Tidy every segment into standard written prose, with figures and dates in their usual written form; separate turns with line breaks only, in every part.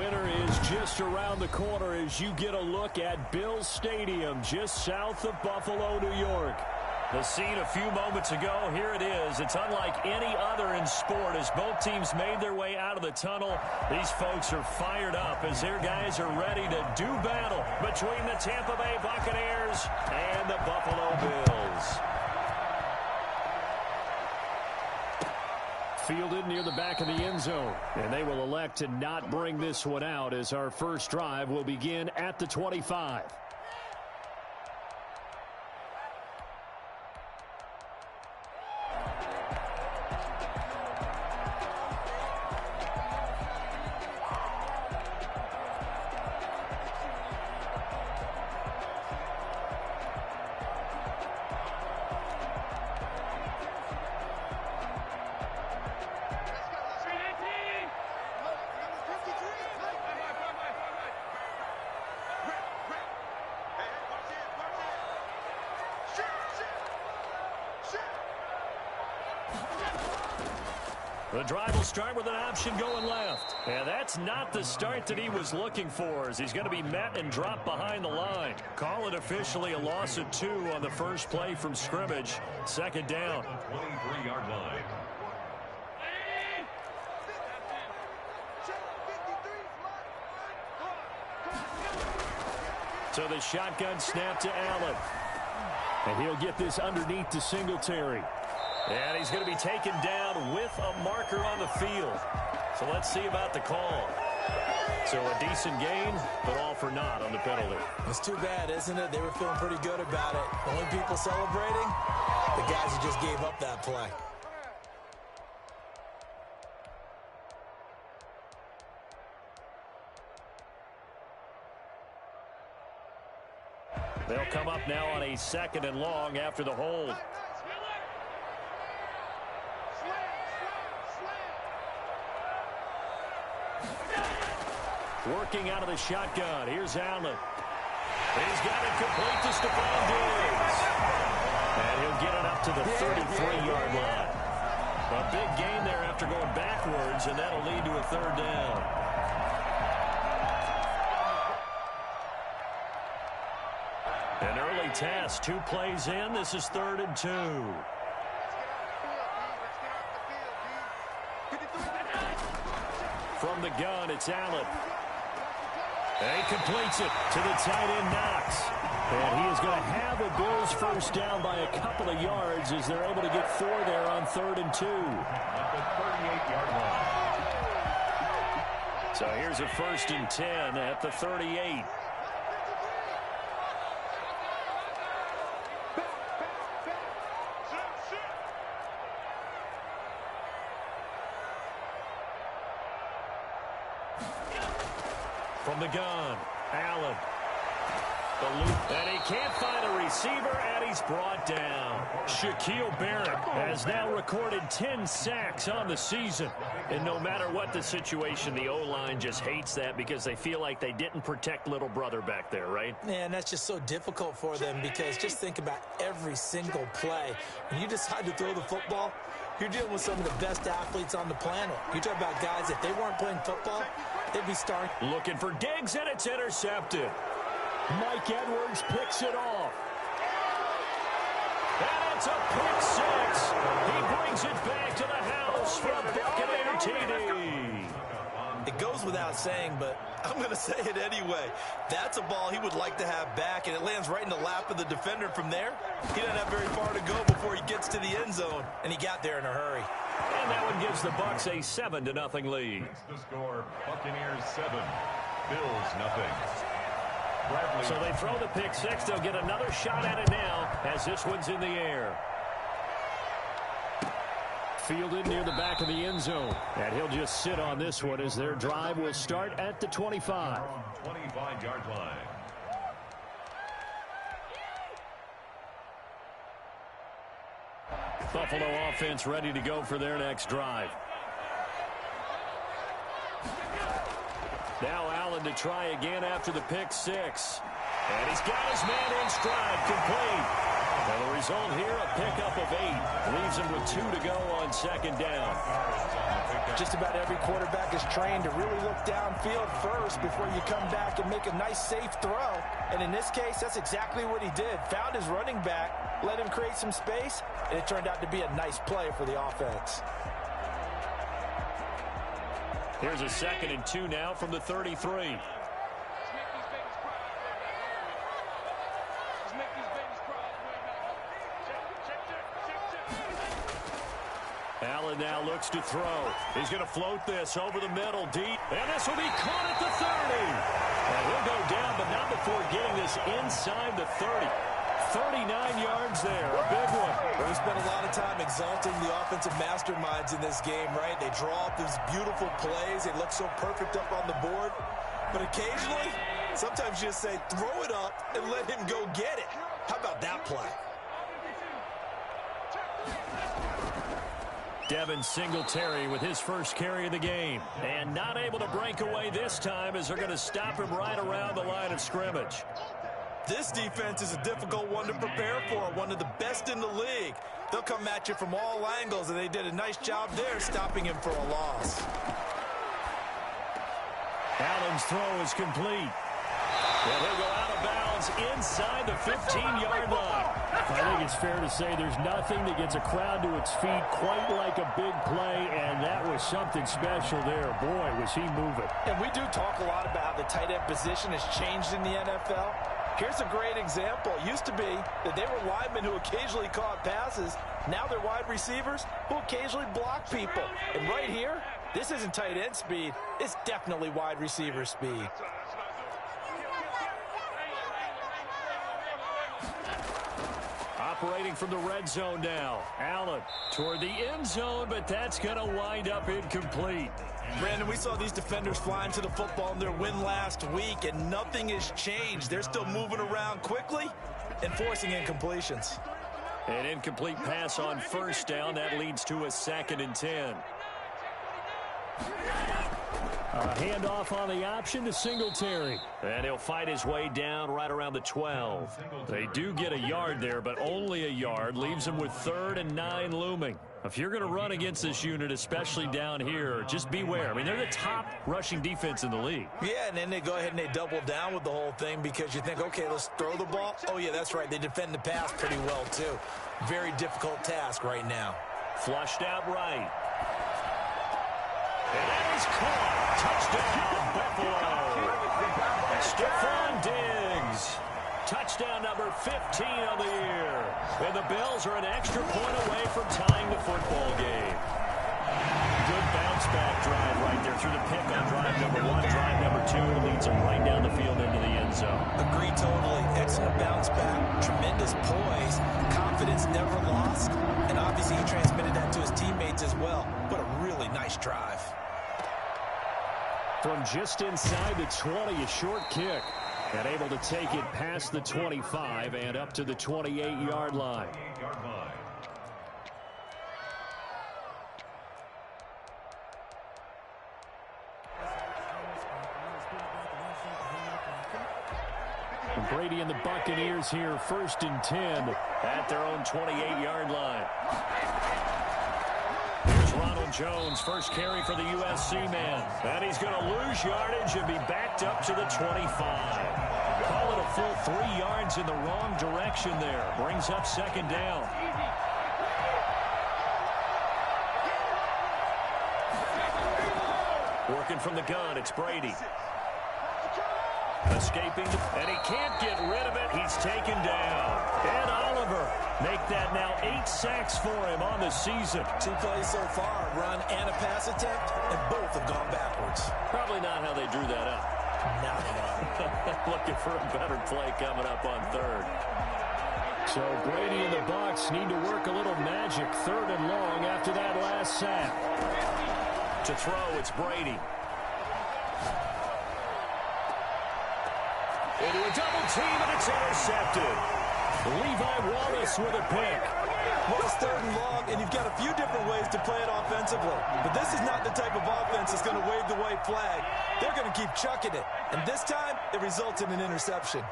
winter is just around the corner as you get a look at Bills Stadium just south of Buffalo, New York. The scene a few moments ago, here it is. It's unlike any other in sport as both teams made their way out of the tunnel. These folks are fired up as their guys are ready to do battle between the Tampa Bay Buccaneers and the Buffalo Bills. Fielded near the back of the end zone, and they will elect to not bring this one out as our first drive will begin at the 25. The drive will start with an option going left. And that's not the start that he was looking for as he's going to be met and dropped behind the line. Call it officially a loss of 2 on the first play from scrimmage. Second down.
23-yard line.
So the shotgun snap to Allen. And he'll get this underneath to Singletary. And he's going to be taken down with a marker on the field. So let's see about the call. So a decent gain, but all for naught on the penalty.
It's too bad, isn't it? They were feeling pretty good about it. The only people celebrating, the guys who just gave up that play.
They'll come up now on a 2nd and long after the hold. Working out of the shotgun. Here's Allen. He's got it complete to Stephon Diggs. And he'll get it up to the 33-yard line. A big gain there after going backwards, and that'll lead to a 3rd down. An early test. 2 plays in. This is 3rd and 2. From the gun, it's Allen. And he completes it to the tight end, Knox. And he is going to have a Bills first down by a couple of yards as they're able to get 4 there on 3rd and 2.
At the 38-yard line.
So here's a 1st and 10 at the 38. From the gun, Allen. The loop, and he can't find a receiver, and he's brought down. Shaquille Barrett has now recorded 10 sacks on the season. And no matter what the situation, the O-line just hates that because they feel like they didn't protect little brother back there, right?
Yeah, and that's just so difficult for them because just think about every single play. When you decide to throw the football, you're dealing with some of the best athletes on the planet. You talk about guys, if they weren't playing football, they'd be starting.
Looking for Diggs, and it's intercepted. Mike Edwards picks it off. And it's a pick 6. He brings it back to the house for a Buccaneer TD.
It goes without saying, but I'm going to say it anyway. That's a ball he would like to have back, and it lands right in the lap of the defender from there. He doesn't have very far to go before he gets to the end zone, and he got there in a hurry.
And that one gives the Bucs a 7-0 lead.
That's the score. Buccaneers 7, Bills nothing.
So they throw the pick 6. They'll get another shot at it now as this one's in the air. Fielded near the back of the end zone. And he'll just sit on this one as their drive will start at the 25.
25-yard line.
Buffalo offense ready to go for their next drive. Now Allen to try again after the pick 6. And he's got his man in stride, complete. And the result here, a pickup of 8. Leaves him with 2 to go on second down.
Just about every quarterback is trained to really look downfield first before you come back and make a nice, safe throw. And in this case, that's exactly what he did. Found his running back, let him create some space, and it turned out to be a nice play for the offense.
Here's a 2nd and 2 now from the 33. Allen now looks to throw. He's going to float this over the middle deep. And this will be caught at the 30. And he'll go down, but not before getting this inside the 30. 39 yards there, a big one.
Well, we spent a lot of time exalting the offensive masterminds in this game, right? They draw up these beautiful plays. They look so perfect up on the board. But occasionally, sometimes you just say, throw it up and let him go get it. How about that play?
Devin Singletary with his first carry of the game. And not able to break away this time as they're going to stop him right around the line of scrimmage.
This defense is a difficult one to prepare for, one of the best in the league. They'll come at you from all angles, and they did a nice job there stopping him for a loss.
Allen's throw is complete. And he'll go out of bounds inside the 15-yard line.
I think it's fair to say there's nothing that gets a crowd to its feet quite like a big play, and that was something special there. Boy, was he moving.
And we do talk a lot about how the tight end position has changed in the NFL. Here's a great example. It used to be that they were linemen who occasionally caught passes. Now they're wide receivers who occasionally block people. And right here, this isn't tight end speed. It's definitely wide receiver speed.
Operating from the red zone now. Allen toward the end zone, but that's going to wind up incomplete.
Brandon, we saw these defenders flying to the football in their win last week, and nothing has changed. They're still moving around quickly and forcing incompletions.
An incomplete pass on first down. That leads to a 2nd and 10.
A handoff on the option to Singletary.
And he'll fight his way down right around the 12. They do get a yard there, but only a yard. Leaves him with 3rd and 9 looming. If you're going to run against this unit, especially down here, just beware. I mean, they're the top rushing defense in the league.
Yeah, and then they go ahead and they double down with the whole thing because you think, okay, let's throw the ball. Oh, yeah, that's right. They defend the pass pretty well, too. Very difficult task right now.
Flushed out right. And that is caught. Touchdown, Buffalo. Stephon Diggs. Touchdown number 15 of the year. And the Bills are an extra point away from tying the football game. Good bounce back drive right there through the pick on drive number 1. Drive number 2 leads them right down the field into the end zone.
Agree totally. Excellent bounce back. Tremendous poise. Confidence never lost. And obviously he transmitted that to his teammates as well. What a really nice drive.
From just inside the 20, a short kick. And able to take it past the 25 and up to the 28-yard line. And Brady and the Buccaneers here, 1st and 10
at their own 28-yard line. Here's Ronald Jones, first carry for the USC man. And he's going to lose yardage and be backed up to the 25. Call it a full 3 yards in the wrong direction there. Brings up 2nd down. Working from the gun, it's Brady. Escaping, and he can't get rid of it. He's taken down. And Oliver make that now 8 sacks for him on the season.
2 plays so far, a run and a pass attempt, and both have gone backwards.
Probably not how they drew that up.
Not at all.
Looking for a better play coming up on 3rd.
So Brady and the Bucs need to work a little magic 3rd and long after that last sack.
To throw, it's Brady. Into a double team, and it's intercepted. Levi Wallace with a pick.
Well, it's 3rd and long, and you've got a few different ways to play it offensively. But this is not the type of offense that's going to wave the white flag. They're going to keep chucking it. And this time, it results in an interception.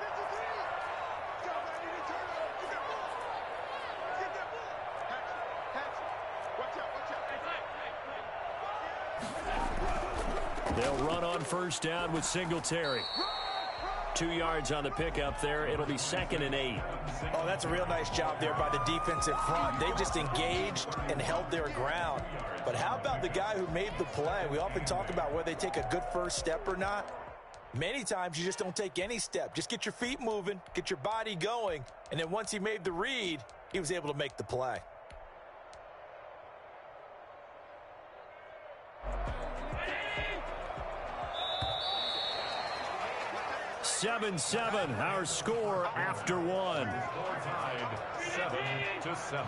They'll run on first down with Singletary. 2 yards on the pickup there. It'll be 2nd and 8.
Oh, that's a real nice job there by the defensive front. They just engaged and held their ground. But how about the guy who made the play? We often talk about whether they take a good first step or not. Many times you just don't take any step. Just get your feet moving, get your body going, and then once he made the read, he was able to make the play.
Seven, our score after one.
Tied 7-7.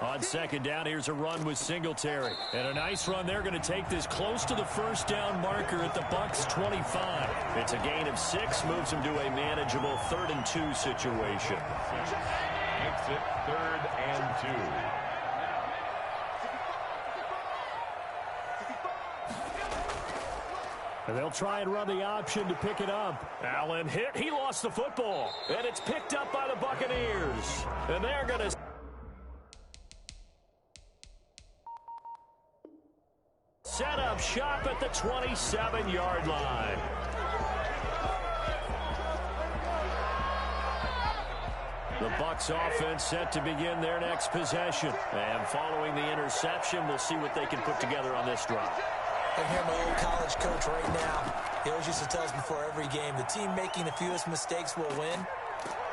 On second down, here's a run with Singletary. And a nice run. They're going to take this close to the first down marker at the Bucs 25. It's a gain of 6, moves them to a manageable 3rd and 2 situation.
Makes it 3rd and 2.
And they'll try and run the option to pick it up. Allen hit. He lost the football. And it's picked up by the Buccaneers. And they're going to set up shop at the 27-yard line. The Bucs offense set to begin their next possession. And following the interception, we'll see what they can put together on this drive.
I hear my old college coach right now. He always used to tell us before every game, the team making the fewest mistakes will win.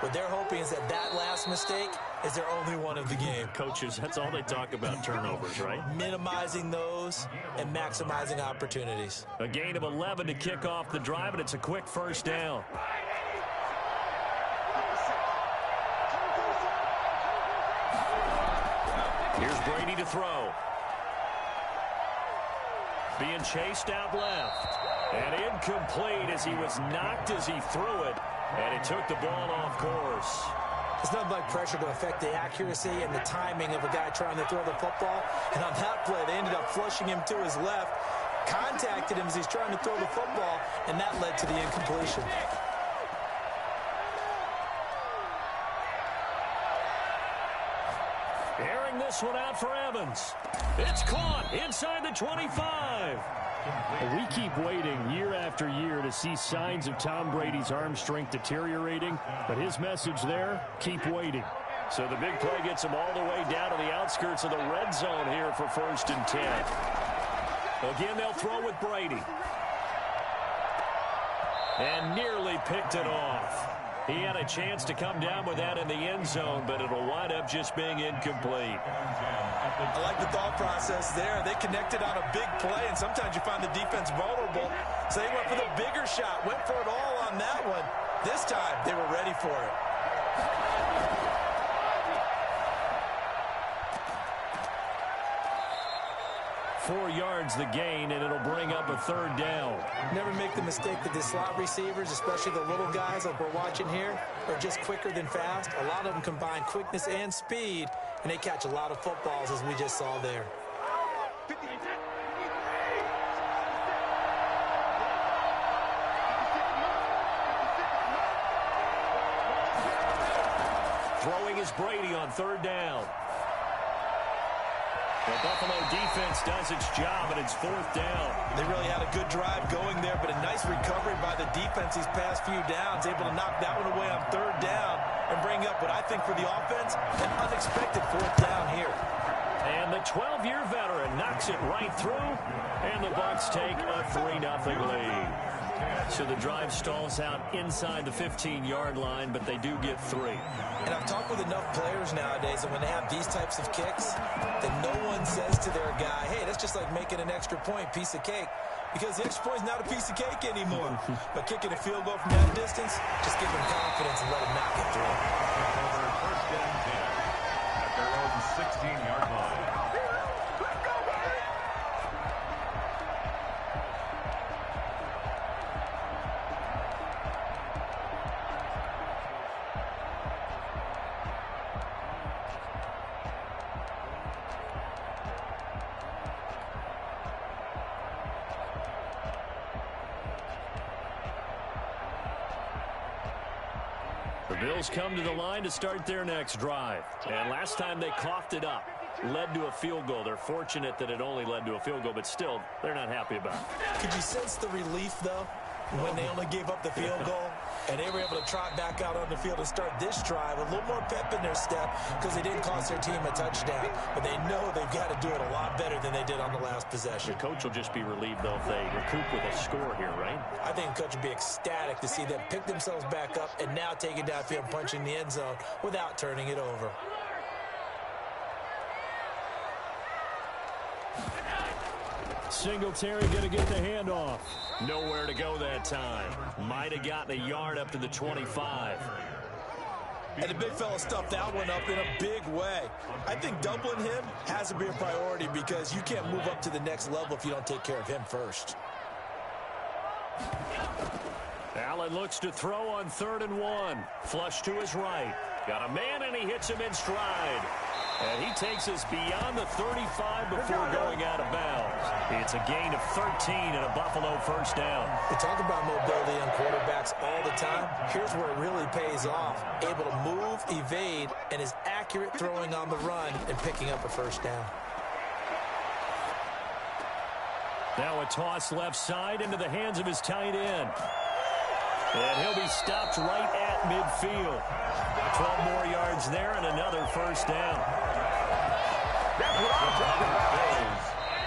What they're hoping is that last mistake is their only one of the game.
Coaches, that's all they talk about, turnovers, right?
Minimizing those and maximizing opportunities.
A gain of 11 to kick off the drive, and it's a quick first down. Here's Brady to throw. Being chased out left. And incomplete as he was knocked as he threw it. And it took the ball off course.
It's nothing like pressure to affect the accuracy and the timing of a guy trying to throw the football. And on that play, they ended up flushing him to his left, contacted him as he's trying to throw the football, and that led to the incompletion.
Airing this one out for Evans. It's caught inside the 25.
We keep waiting year after year to see signs of Tom Brady's arm strength deteriorating, but his message there, keep waiting.
So the big play gets him all the way down to the outskirts of the red zone here for 1st and 10. Again, they'll throw with Brady. And nearly picked it off. He had a chance to come down with that in the end zone, but it'll wind up just being incomplete.
I like the thought process there. They connected on a big play, and sometimes you find the defense vulnerable. So they went for the bigger shot, went for it all on that one. This time, they were ready for it.
Four yards the gain, and it'll bring up a 3rd down.
Never make the mistake that the slot receivers, especially the little guys like we're watching here, are just quicker than fast. A lot of them combine quickness and speed, and they catch a lot of footballs, as we just saw there.
Throwing is Brady on 3rd down. The Buffalo defense does its job, and it's 4th down.
They really had a good drive going there, but a nice recovery by the defense these past few downs, able to knock that one away on 3rd down and bring up what I think for the offense, an unexpected 4th down here.
And the 12-year veteran knocks it right through, and the Bucs take a 3-0 lead. So the drive stalls out inside the 15-yard line, but they do get 3.
And I've talked with enough players nowadays, and when they have these types of kicks, that no one says to their guy, hey, that's just like making an extra point, piece of cake. Because the extra point is not a piece of cake anymore. But kicking a field goal from that distance, just give them confidence and let them knock it through.
1st and 10 at their own 16-yard line.
The Bills come to the line to start their next drive. And last time they coughed it up, led to a field goal. They're fortunate that it only led to a field goal, but still, they're not happy about it.
Could you sense the relief, though, when they only gave up the field goal? And they were able to trot back out on the field and start this drive. A little more pep in their step because they didn't cost their team a touchdown. But they know they've got to do it a lot better than they did on the last possession.
The coach will just be relieved, though, if they recoup with a score here, right?
I think the coach would be ecstatic to see them pick themselves back up and now take it downfield and punch in the end zone without turning it over.
Singletary going to get the handoff.
Nowhere to go that time. Might have gotten a yard up to the 25.
And the big fella stuffed that one up in a big way. I think doubling him has to be a priority because you can't move up to the next level if you don't take care of him first.
Allen looks to throw on 3rd and 1. Flush to his right. Got a man, and he hits him in stride. And he takes us beyond the 35 before going out of bounds. It's a gain of 13 and a Buffalo first down.
We talk about mobility on quarterbacks all the time. Here's where it really pays off. Able to move, evade, and is accurate throwing on the run and picking up a first down.
Now a toss left side into the hands of his tight end. And he'll be stopped right at midfield. 12 more yards there and another first down.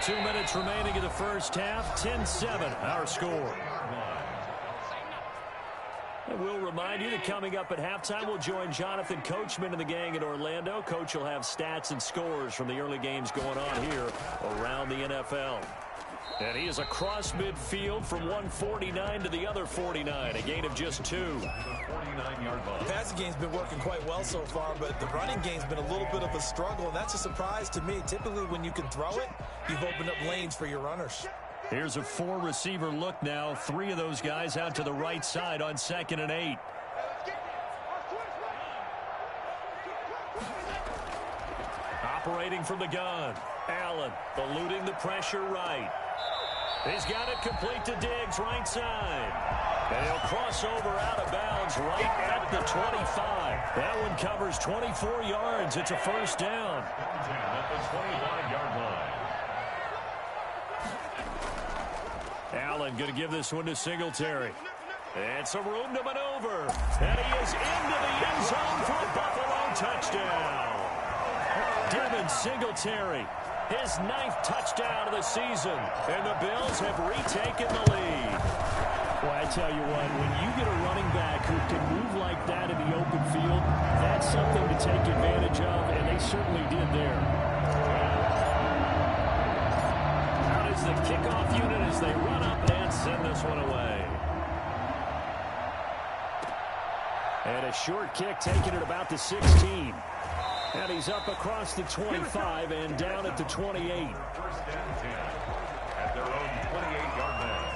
2 minutes remaining in the first half. 10-7 our score. And we'll remind you that coming up at halftime, we'll join Jonathan Coachman and the gang in Orlando. Coach will have stats and scores from the early games going on here around the NFL. And he is across midfield from 149 to the other 49, a gain of just 2.
49-yard ball.
The passing game's been working quite well so far, but the running game's been a little bit of a struggle, and that's a surprise to me. Typically, when you can throw it, you've opened up lanes for your runners.
Here's a 4-receiver look now. 3 of those guys out to the right side on 2nd and 8. Operating from the gun. Allen eluding the pressure right. He's got it complete to Diggs, right side. And he'll cross over out of bounds right at the 25. That one covers 24 yards. It's a first down.
At the 25-yard line.
Allen going to give this one to Singletary. And some room to maneuver. And he is into the end zone for a Buffalo touchdown. Devin Singletary, his 9th touchdown of the season. And the Bills have retaken the lead.
Well, I tell you what, when you get a running back who can move like that in the open field, that's something to take advantage of, and they certainly did there.
Out is the kickoff unit as they run up and send this one away.
And a short kick taken at about the 16. And he's up across the 25 and down at the 28.
First and 10 at their own 28-yard line.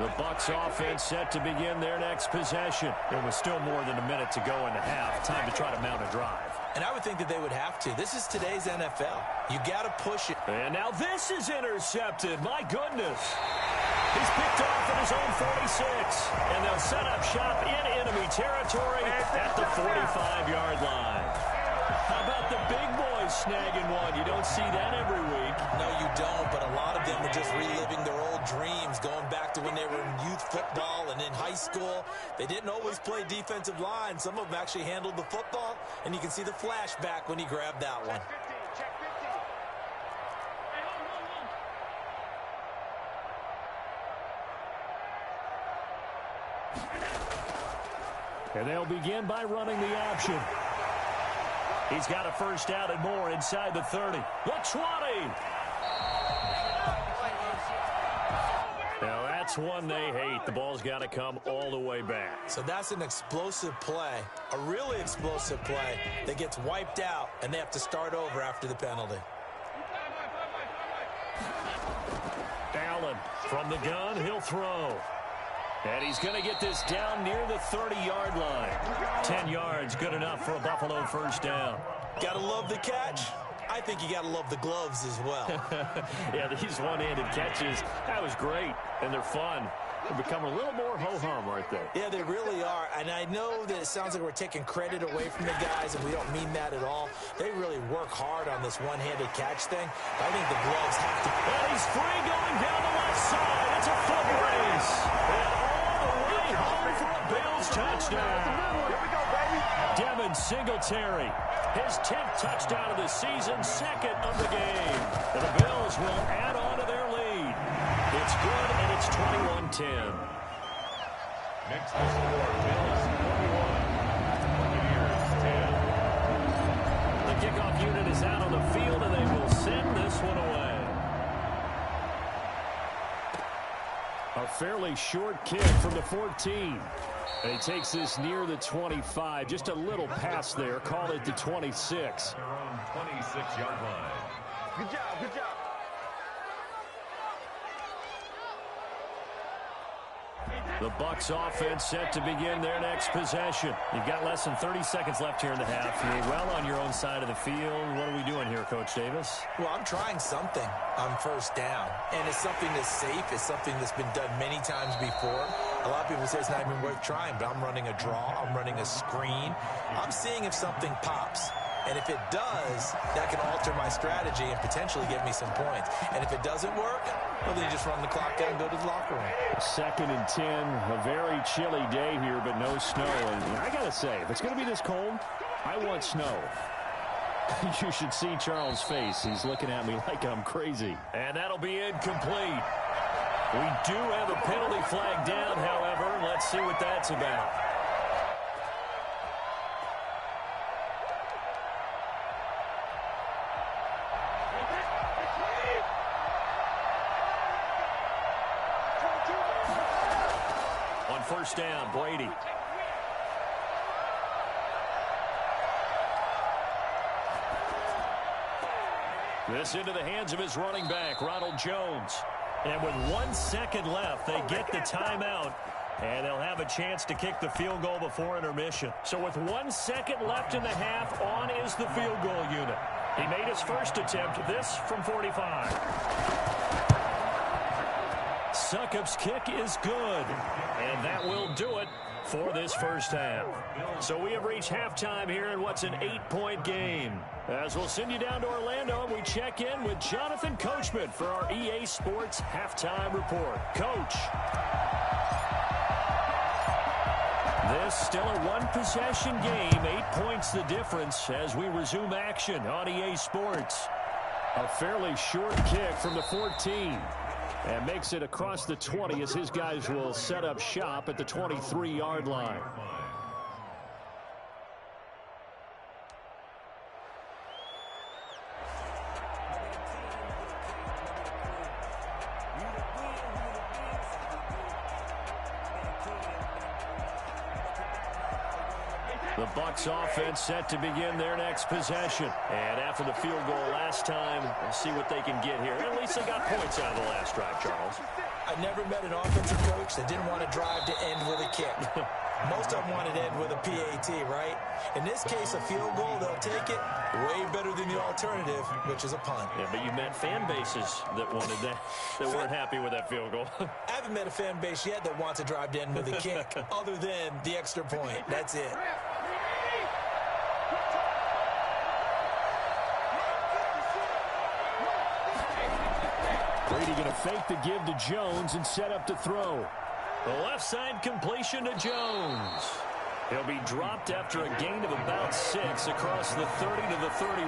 The Bucs offense set to begin their next possession. There was still more than a minute to go in the half. Time to try to mount a drive.
And I would think that they would have to. This is today's NFL. You got to push it.
And now this is intercepted. My goodness. He's picked off at his own 46. And they'll set up shop in enemy territory at the 45-yard line. How about the big boys snagging one? You don't see that every week.
No, you don't, but a lot of them are just reliving their old dreams, going back to when they were in youth football and in high school. They didn't always play defensive line. Some of them actually handled the football, and you can see the flashback when he grabbed that one.
And they'll begin by running the option.
He's got a first down and more inside the 30. The 20. Now that's one they hate. The ball's got to come all the way back.
So that's an explosive play, a really explosive play that gets wiped out, and they have to start over after the penalty.
Allen from the gun, he'll throw. And he's going to get this down near the 30-yard line. 10 yards, good enough for a Buffalo first down.
Got to love the catch. I think you got to love the gloves as well.
Yeah, these one-handed catches, that was great, and they're fun.
They've become a little more ho-hum, aren't they?
Yeah, they really are. And I know that it sounds like we're taking credit away from the guys, and we don't mean that at all. They really work hard on this one-handed catch thing. I think the gloves have to...
And he's free going down the left side. It's a foot race. And all the way home for a Bills touchdown.
Here we go, baby.
Devin Singletary, his 10th touchdown of the season, second of the game. And the Bills will add on to their lead. It's good, and it's 21-10.
Next to score, Bills 21, Buccaneers 10.
The kickoff unit is out on the field, and they will send this one away.
A fairly short kick from the 14. And he takes this near the 25. Just a little pass there. Call it the 26.
Their own 26-yard line.
Good job, good job.
The Bucs offense set to begin their next possession. You've got less than 30 seconds left here in the half. You're well on your own side of the field. What are we doing here, Coach Davis?
Well, I'm trying something on first down, and it's something that's safe. It's something that's been done many times before. A lot of people say it's not even worth trying, but I'm running a draw. I'm running a screen. I'm seeing if something pops. And if it does, that can alter my strategy and potentially get me some points. And if it doesn't work, well, then you just run the clock out and go to the locker room.
2nd and 10. A very chilly day here, but no snow. And I got to say, if it's going to be this cold, I want snow. You should see Charles' face. He's looking at me like I'm crazy.
And that'll be incomplete. We do have a penalty flag down, however. Let's see what that's about. On first down, Brady. This into the hands of his running back, Ronald Jones. And with 1 second left, they get the timeout, and they'll have a chance to kick the field goal before intermission. So with 1 second left in the half, on is the field goal unit. He made his first attempt, this from 45. Succop's kick is good, and that will do it for this first half. So we have reached halftime here in what's an 8-point game. As we'll send you down to Orlando, and we check in with Jonathan Coachman for our EA Sports Halftime Report. Coach. This still a one-possession game, 8 points the difference as we resume action on EA Sports.
A fairly short kick from the 14. And makes it across the 20 as his guys will set up shop at the 23-yard line. The Bucs offense set to begin their next possession. And after the field goal last time, we'll see what they can get here. At least they got points out of the last drive, Charles.
I've never met an offensive coach that didn't want to drive to end with a kick. Most of them wanted to end with a PAT, right? In this case, a field goal, they'll take it way better than the alternative, which is a punt.
Yeah, but you met fan bases that wanted that, that weren't happy with that field goal.
I haven't met a fan base yet that wants to drive to end with a kick, other than the extra point. That's it.
Brady going to fake the give to Jones and set up to throw.
The left side completion to Jones. He'll be dropped after a gain of about 6 across the 30 to the 31.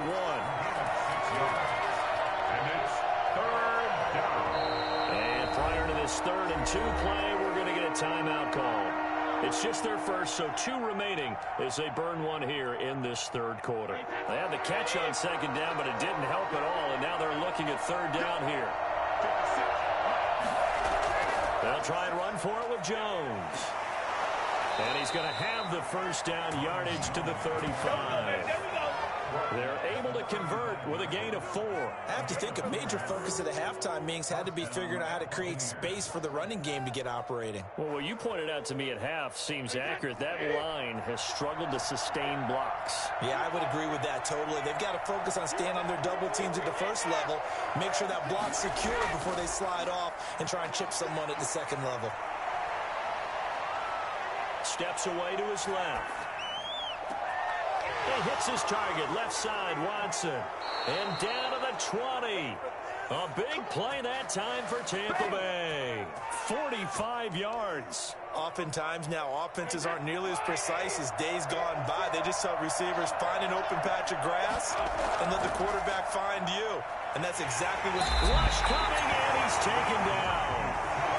And it's third down.
And prior to this 3rd and 2 play, we're going to get a timeout call. It's just their first, so 2 remaining as they burn one here in this 3rd quarter. They had the catch on 2nd down, but it didn't help at all, and now they're looking at 3rd down here. They'll try and run for it with Jones. And he's going to have the first down, yardage to the 35. They're able to convert with a gain of 4.
I have to think a major focus at a halftime meetings had to be figuring out how to create space for the running game to get operating.
Well, what you pointed out to me at half seems accurate. That line has struggled to sustain blocks.
Yeah, I would agree with that totally. They've got to focus on staying on their double teams at the first level, make sure that block's secure before they slide off and try and chip someone at the 2nd level.
steps away to his left. He hits his target, left side, Watson. And down to the 20. A big play that time for Tampa Bay. 45 yards.
Oftentimes now, offenses aren't nearly as precise as days gone by. They just help receivers find an open patch of grass and let the quarterback find you. And that's exactly what...
Rush coming, and he's taken down.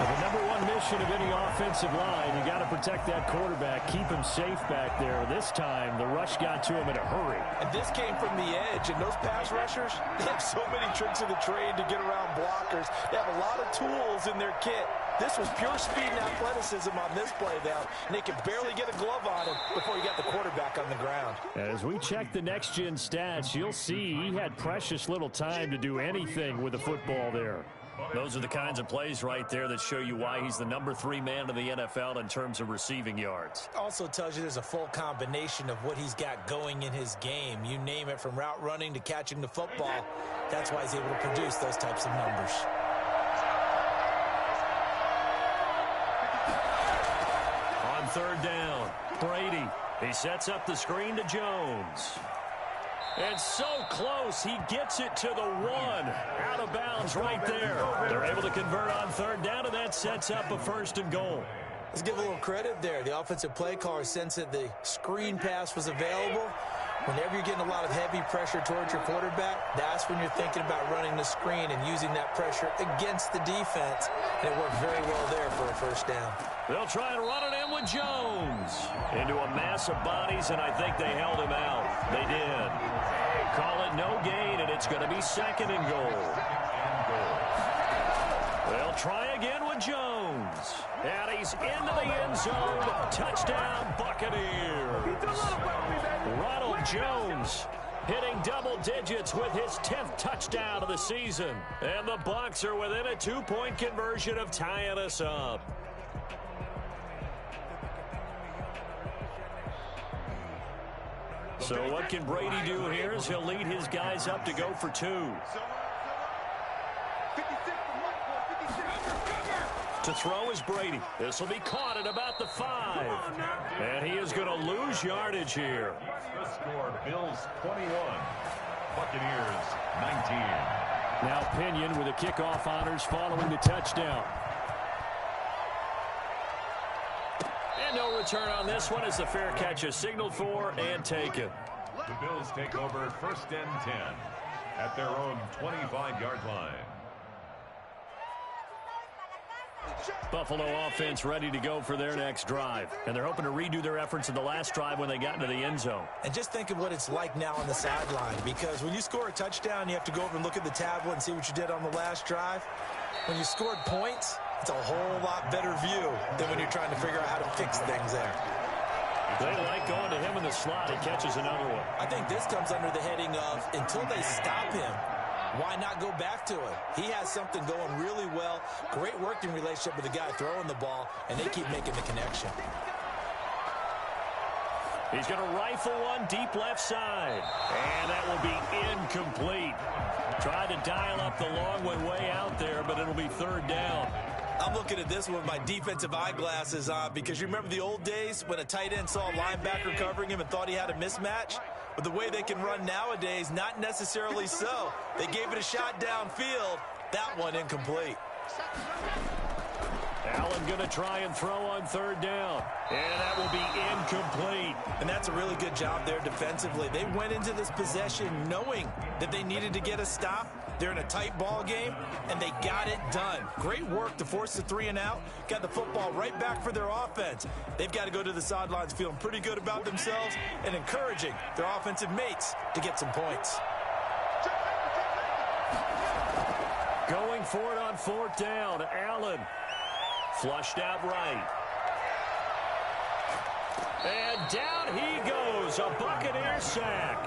Well, the number one mission of any offensive line, you got to protect that quarterback, keep him safe back there. This time, the rush got to him in a hurry.
And this came from the edge, and those pass rushers, they have so many tricks of the trade to get around blockers. They have a lot of tools in their kit. This was pure speed and athleticism on this play down, and they could barely get a glove on him before he got the quarterback on the ground.
As we check the next-gen stats, you'll see he had precious little time to do anything with the football there.
Those are the kinds of plays right there that show you why he's the number 3 man in the NFL in terms of receiving yards.
Also tells you there's a full combination of what he's got going in his game. You name it, from route running to catching the football. That's why he's able to produce those types of numbers.
On third down, Brady. He sets up the screen to Jones. And so close, he gets it to the 1. Out of bounds right there. They're able to convert on third down, and that sets up a 1st and goal.
Let's give a little credit there. The offensive play caller sensed that the screen pass was available. Whenever you're getting a lot of heavy pressure towards your quarterback, that's when you're thinking about running the screen and using that pressure against the defense. And it worked very well there for a 1st down.
They'll try and run it in with Jones. Into a mass of bodies, and I think they held him out. They did. Call it no gain, and it's going to be 2nd and goal. They'll try again with Jones. And he's into the end zone. Touchdown, Buccaneers. Ronald Jones hitting double digits with his 10th touchdown of the season. And the Bucs are within a 2-point conversion of tying us up. So what can Brady do here is he'll lead his guys up to go for 2. To throw is Brady. This will be caught at about the 5. And he is going to lose yardage here.
The score, Bills 21, Buccaneers 19.
Now Pinion with the kickoff honors following the touchdown.
And no return on this one as the fair catch is signaled for and taken.
The Bills take over 1st and 10 at their own 25-yard line.
Buffalo offense ready to go for their next drive. And they're hoping to redo their efforts in the last drive when they got into the end zone.
And just think of what it's like now on the sideline, because when you score a touchdown, you have to go over and look at the tablet and see what you did on the last drive. When you scored points, it's a whole lot better view than when you're trying to figure out how to fix things there.
They like going to him in the slot. He catches another one.
I think this comes under the heading of, until they stop him, why not go back to it? He has something going really well. Great working relationship with the guy throwing the ball, and they keep making the connection.
He's going to rifle one deep left side. And that will be incomplete. Tried to dial up the long one way out there, but it'll be 3rd down.
I'm looking at this one with my defensive eyeglasses on, because you remember the old days when a tight end saw a linebacker covering him and thought he had a mismatch? But the way they can run nowadays, not necessarily so. They gave it a shot downfield. That one incomplete.
Allen going to try and throw on 3rd down. And that will be incomplete.
And that's a really good job there defensively. They went into this possession knowing that they needed to get a stop. They're in a tight ball game, and they got it done. Great work to force the 3 and out. Got the football right back for their offense. They've got to go to the sidelines feeling pretty good about themselves and encouraging their offensive mates to get some points.
Going for it on 4th down. Allen flushed out right. And down he goes. A Buccaneer sack.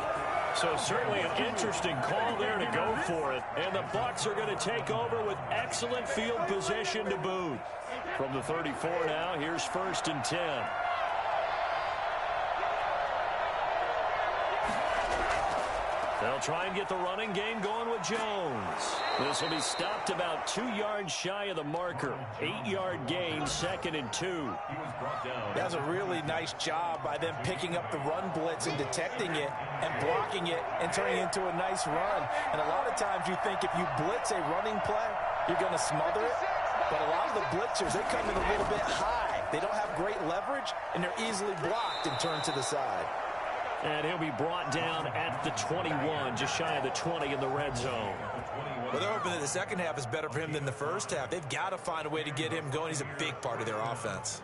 So certainly an interesting call there to go for it. And the Bucs are going to take over with excellent field position to boot. From the 34 now, here's 1st and 10. They'll try and get the running game going with Jones. This will be stopped about 2 yards shy of the marker. 8-yard gain, 2nd and 2.
That was a really nice job by them picking up the run blitz and detecting it and blocking it and turning it into a nice run. And a lot of times you think if you blitz a running play, you're going to smother it. But a lot of the blitzers, they come in a little bit high. They don't have great leverage, and they're easily blocked and turned to the side.
And he'll be brought down at the 21, just shy of the 20 in the red zone.
Well, they're hoping that the second half is better for him than the first half. They've got to find a way to get him going. He's a big part of their offense.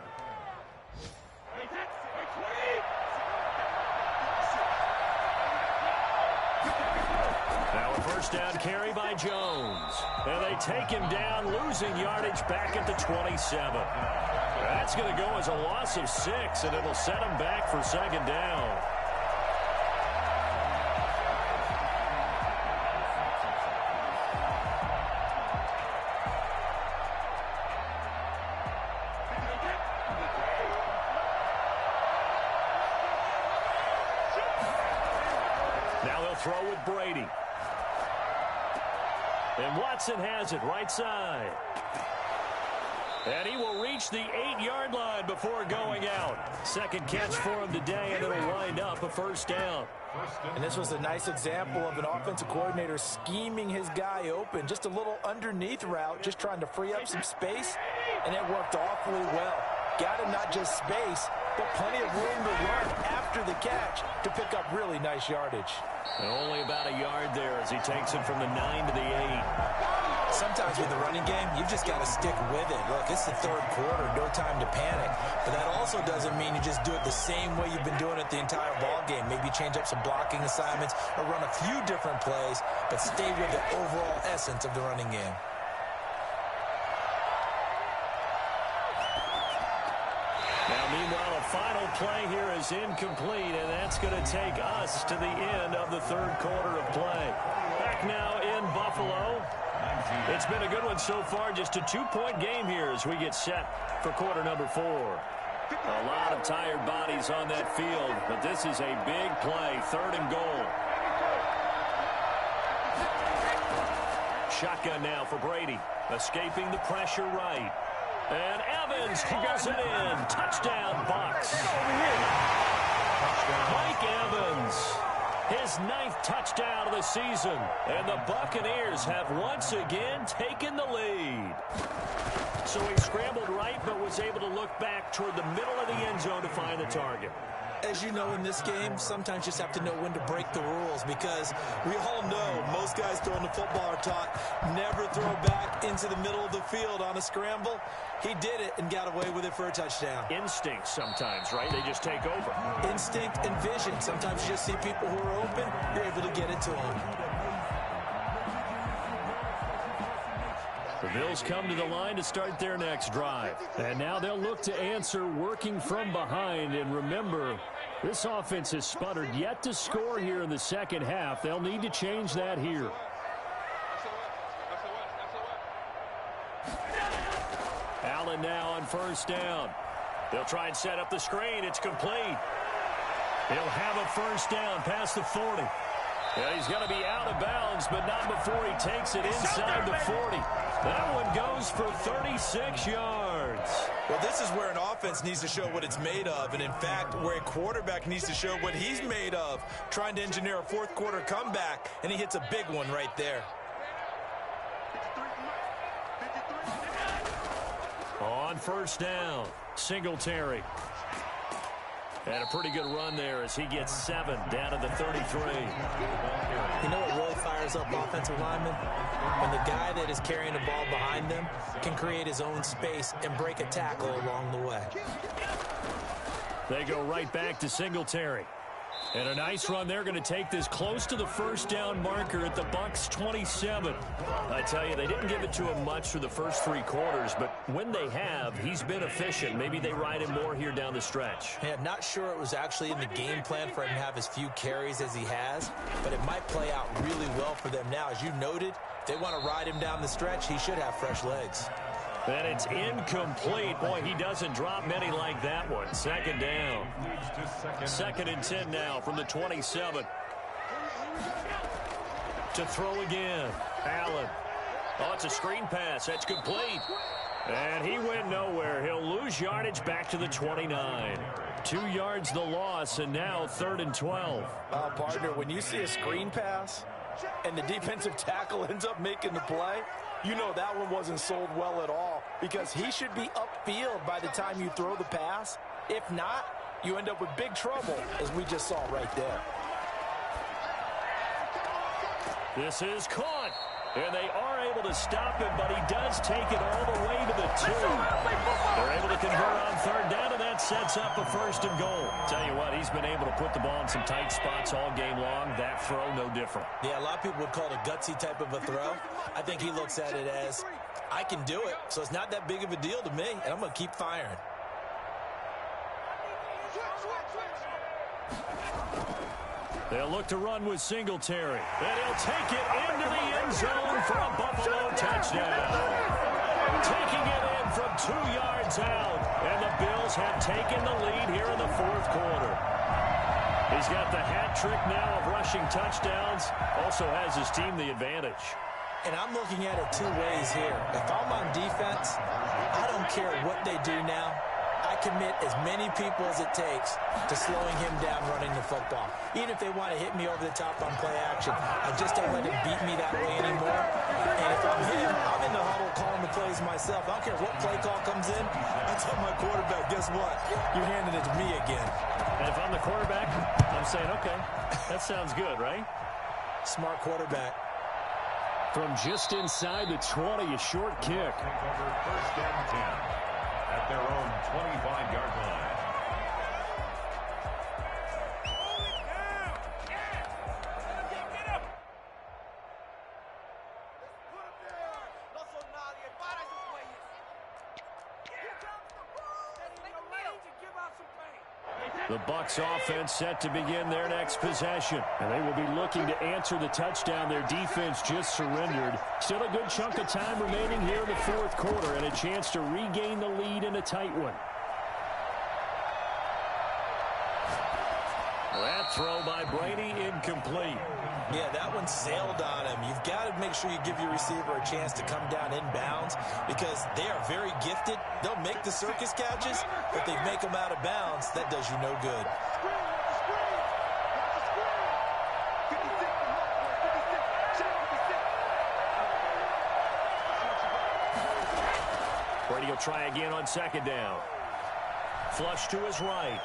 Now a first down carry by Jones. And they take him down, losing yardage back at the 27. That's going to go as a loss of 6, and it'll set him back for 2nd down. Now they'll throw with Brady. And Watson has it right side. And he will reach the 8-yard line before going out. Second catch for him today, and it'll wind up a first down.
And this was a nice example of an offensive coordinator scheming his guy open. Just a little underneath route, just trying to free up some space, and it worked awfully well. Got him not just space, but plenty of room to run after the catch to pick up really nice yardage.
And only about a yard there as he takes it from the 9 to the 8.
Sometimes with the running game, you've just got to stick with it. Look, it's the third quarter, no time to panic. But that also doesn't mean you just do it the same way you've been doing it the entire ball game. Maybe change up some blocking assignments or run a few different plays, but stay with the overall essence of the running game.
Now, meanwhile, a final play here is incomplete, and that's going to take us to the end of the third quarter of play. Back now in Buffalo. It's been a good one so far, just a 2-point game here as we get set for quarter number 4. A lot of tired bodies on that field, but this is a big play, 3rd and goal. Shotgun now for Brady, escaping the pressure right. And Evans hauls it in. Touchdown, Bucs. Mike Evans, his 9th touchdown of the season. And the Buccaneers have once again taken the lead. So he scrambled right, but was able to look back toward the middle of the end zone to find the target.
As you know, in this game, sometimes you just have to know when to break the rules, because we all know most guys throwing the football are taught never throw back into the middle of the field on a scramble. He did it and got away with it for a touchdown.
Instinct sometimes, right? They just take over.
Instinct and vision. Sometimes you just see people who are open, you're able to get it to them.
The Bills come to the line to start their next drive. And now they'll look to answer working from behind. And remember, this offense has sputtered yet to score here in the second half. They'll need to change that here. Allen now on first down. They'll try and set up the screen. It's complete. He'll have a first down past the 40. Yeah, he's going to be out of bounds, but not before he takes it inside the 40. That one goes for 36 yards.
Well, this is where an offense needs to show what it's made of, and in fact, where a quarterback needs to show what he's made of, trying to engineer a fourth quarter comeback, and he hits a big one right there.
On first down, Singletary. And a pretty good run there as he gets 7 down to the 33.
You know what really fires up offensive linemen? When the guy that is carrying the ball behind them can create his own space and break a tackle along the way.
They go right back to Singletary. And a nice run. They're going to take this close to the first down marker at the Bucs 27. I tell you, they didn't give it to him much for the first 3 quarters, but when they have, he's been efficient. Maybe they ride him more here down the stretch.
Hey, I'm not sure it was actually in the game plan for him to have as few carries as he has, but it might play out really well for them now. As you noted, if they want to ride him down the stretch, he should have fresh legs.
And it's incomplete. Boy, he doesn't drop many like that one. Second down. 2nd and 10 now from the 27. To throw again. Allen. Oh, it's a screen pass. That's complete. And he went nowhere. He'll lose yardage back to the 29. 2 yards the loss, and now 3rd and 12.
Partner, when you see a screen pass and the defensive tackle ends up making the play, you know that one wasn't sold well at all, because he should be upfield by the time you throw the pass. If not, you end up with big trouble, as we just saw right there.
This is caught. And they are able to stop him, but he does take it all the way to the 2. They're able to convert on 3rd down, and that sets up a 1st and goal. Tell you what, he's been able to put the ball in some tight spots all game long. That throw, no different.
Yeah, a lot of people would call it a gutsy type of a throw. I think he looks at it as, I can do it, so it's not that big of a deal to me, and I'm going to keep firing.
They'll look to run with Singletary. And he'll take it into the end zone for a Buffalo touchdown. Taking it in from 2 yards out. And the Bills have taken the lead here in the 4th quarter. He's got the hat trick now of rushing touchdowns. Also has his team the advantage.
And I'm looking at it 2 ways here. If I'm on defense, I don't care what they do now. I commit as many people as it takes to slowing him down running the football. Even if they want to hit me over the top on play action, I just don't let him beat me that way anymore. And if I'm him, I'm in the huddle calling the plays myself. I don't care what play call comes in. I tell my quarterback, guess what? You're handing it to me again.
And if I'm the quarterback, I'm saying, okay, that sounds good, right?
Smart quarterback.
From just inside the 20, a short kick.
Take over 1st and 10 at their own 25-yard line.
The Bucs offense set to begin their next possession. And they will be looking to answer the touchdown their defense just surrendered. Still a good chunk of time remaining here in the 4th quarter and a chance to regain the lead in a tight one. That throw by Brady incomplete.
Yeah, that one sailed on him. You've got to make sure you give your receiver a chance to come down inbounds, because they are very gifted. They'll make the circus catches, but they make them out of bounds. That does you no good.
Brady will try again on 2nd down. Flush to his right.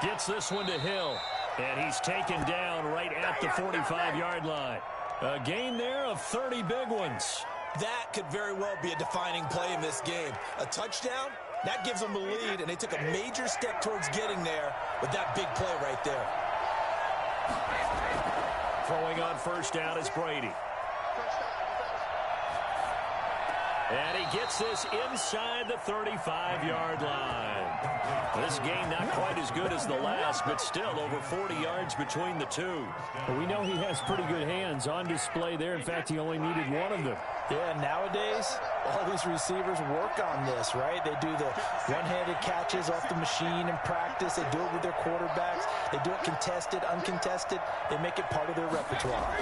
Gets this one to Hill. And he's taken down right at the 45-yard line. A gain there of 30 big ones.
That could very well be a defining play in this game. A touchdown, that gives them the lead, and they took a major step towards getting there with that big play right there.
Throwing on 1st down is Brady. And he gets this inside the 35-yard line. This game not quite as good as the last, but still over 40 yards between the two.
Well, we know he has pretty good hands on display there. In fact, he only needed one of them.
Yeah, nowadays, all these receivers work on this, right? They do the one-handed catches off the machine in practice. They do it with their quarterbacks. They do it contested, uncontested. They make it part of their repertoire.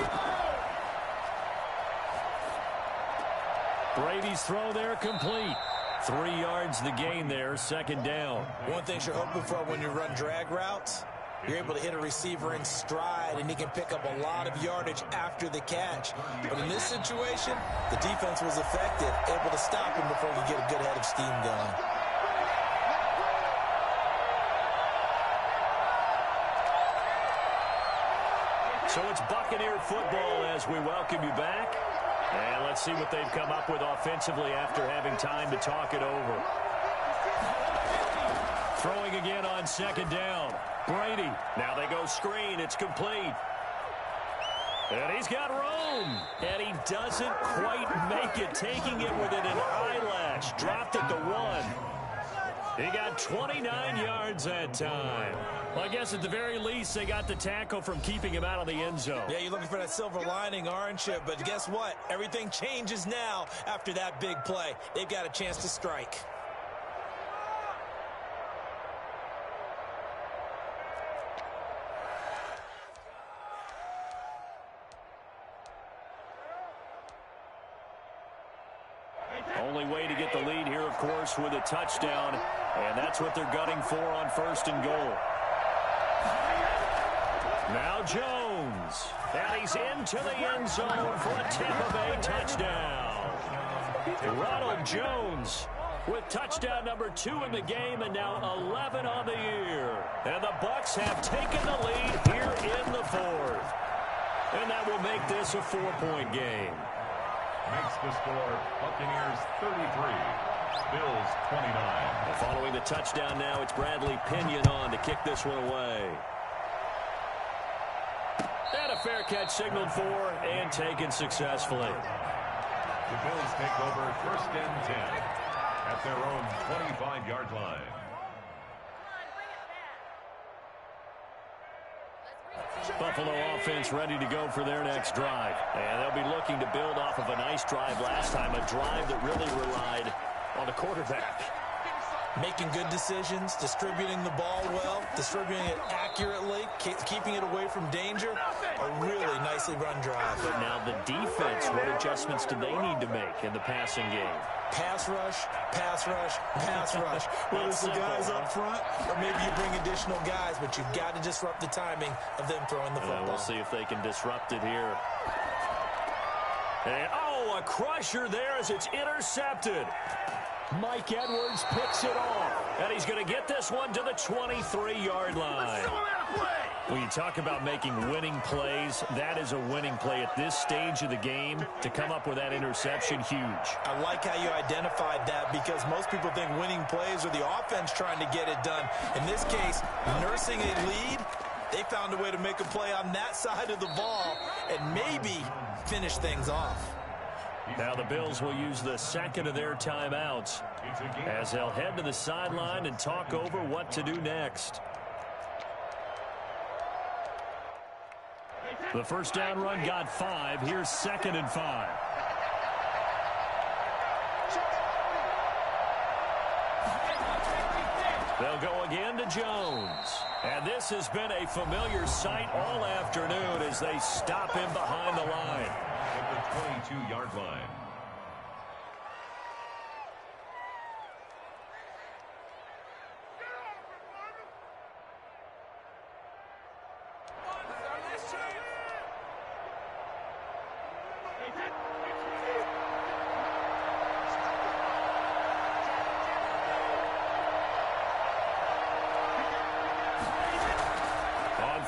Brady's throw there complete. 3 yards the gain there, 2nd down.
One thing you're hoping for when you run drag routes, you're able to hit a receiver in stride, and he can pick up a lot of yardage after the catch. But in this situation, the defense was effective, able to stop him before he get a good head of steam going.
So it's Buccaneer football as we welcome you back. And let's see what they've come up with offensively after having time to talk it over. Throwing again on 2nd down. Brady. Now they go screen. It's complete. And he's got room. And he doesn't quite make it, taking it within an eyelash. Dropped it to 1. He got 29 yards that time. Well, I guess at the very least, they got the tackle from keeping him out of the end zone.
Yeah, you're looking for that silver lining, aren't you? But guess what? Everything changes now after that big play. They've got a chance to strike.
Only way to get the lead here, of course, with a touchdown, and that's what they're gunning for on 1st and goal. Now Jones, and he's into the end zone for a Tampa Bay touchdown. Ronald Jones with touchdown number 2 in the game, and now 11 on the year. And the Bucs have taken the lead here in the 4th. And that will make this a 4-point game.
Makes the score Buccaneers 33, Bills 29.
And following the touchdown now, it's Bradley Pinion on to kick this one away. And a fair catch signaled for and taken successfully.
The Bills take over 1st and 10 at their own 25-yard line.
Buffalo offense ready to go for their next drive. And they'll be looking to build off of a nice drive last time, a drive that really relied on the quarterback.
Making good decisions, distributing the ball well, distributing it accurately, keeping it away from danger. A really nicely run drive.
But now the defense, what adjustments do they need to make in the passing game?
Pass rush, pass rush, pass rush. Whether it's the guys up front or maybe you bring additional guys, but you've got to disrupt the timing of them throwing the football.
We'll see if they can disrupt it here. And, a crusher there as it's intercepted. Mike Edwards picks it off, and he's going to get this one to the 23-yard line. When you talk about making winning plays, that is a winning play at this stage of the game. To come up with that interception, huge.
I like how you identified that because most people think winning plays are the offense trying to get it done. In this case, nursing a lead, they found a way to make a play on that side of the ball and maybe finish things off.
Now the Bills will use the second of their timeouts as they'll head to the sideline and talk over what to do next. The first down run got 5. Here's 2nd and 5. They'll go again to Jones. And this has been a familiar sight all afternoon as they stop him behind the line.
At the 22-yard line.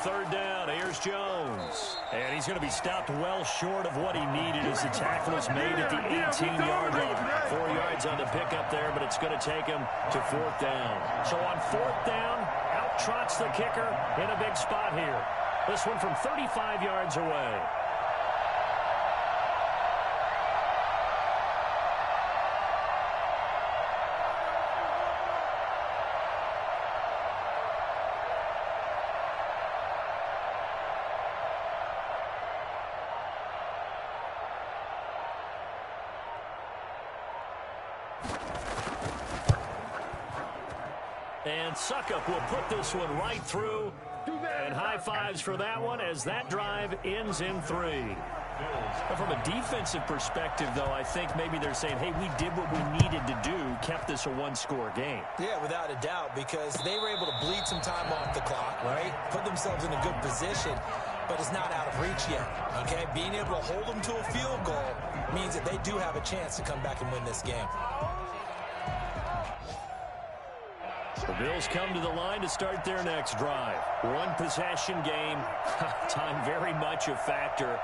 Third down, here's Jones. And he's going to be stopped well short of what he needed as the tackle is made at the 18-yard line. 4 yards on the pickup there, but it's going to take him to 4th down. So on 4th down, out trots the kicker in a big spot here. This one from 35 yards away. And Suckup will put this one right through. And high fives for that one as that drive ends in 3. But from a defensive perspective, though, I think maybe they're saying, hey, we did what we needed to do, kept this a one-score game.
Yeah, without a doubt, because they were able to bleed some time off the clock, right? Put themselves in a good position, but it's not out of reach yet, okay? Being able to hold them to a field goal means that they do have a chance to come back and win this game.
The Bills come to the line to start their next drive. One possession game. Time very much a factor.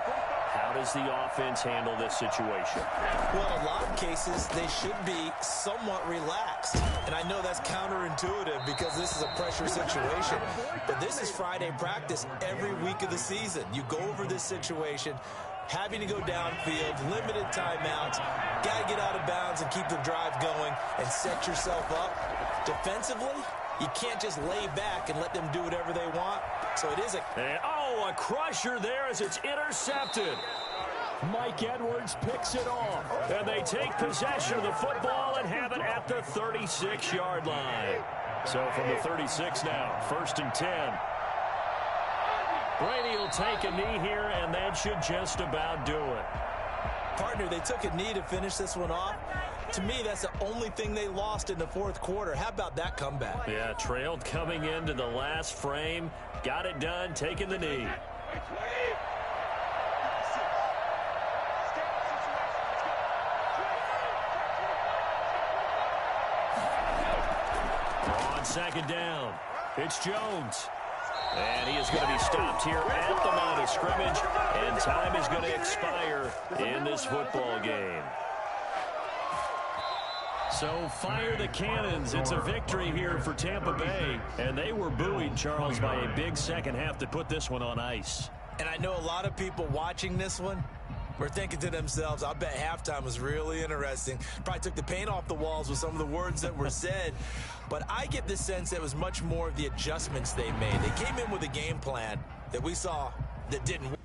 How does the offense handle this situation?
Well, in a lot of cases, they should be somewhat relaxed. And I know that's counterintuitive because this is a pressure situation. But this is Friday practice every week of the season. You go over this situation, having to go downfield, limited timeouts, got to get out of bounds and keep the drive going and set yourself up. Defensively, you can't just lay back and let them do whatever they want. So it is a...
And, a crusher there as it's intercepted. Mike Edwards picks it off. And they take possession of the football and have it at the 36-yard line. So from the 36 now, 1st and 10. Brady will take a knee here, and that should just about do it.
Partner, they took a knee to finish this one off. To me, that's the only thing they lost in the fourth quarter. How about that comeback?
Yeah, trailed coming into the last frame. Got it done, taking the knee. On second down, it's Jones. And he is going to be stopped here at the line of scrimmage, and time is going to expire in this football game. So fire the cannons. It's a victory here for Tampa Bay, and they were buoyed, Charles, by a big second half to put this one on ice.
And I know a lot of people watching this one were thinking to themselves, I bet halftime was really interesting. Probably took the paint off the walls with some of the words that were said. But I get the sense that it was much more of the adjustments they made. They came in with a game plan that we saw that didn't work.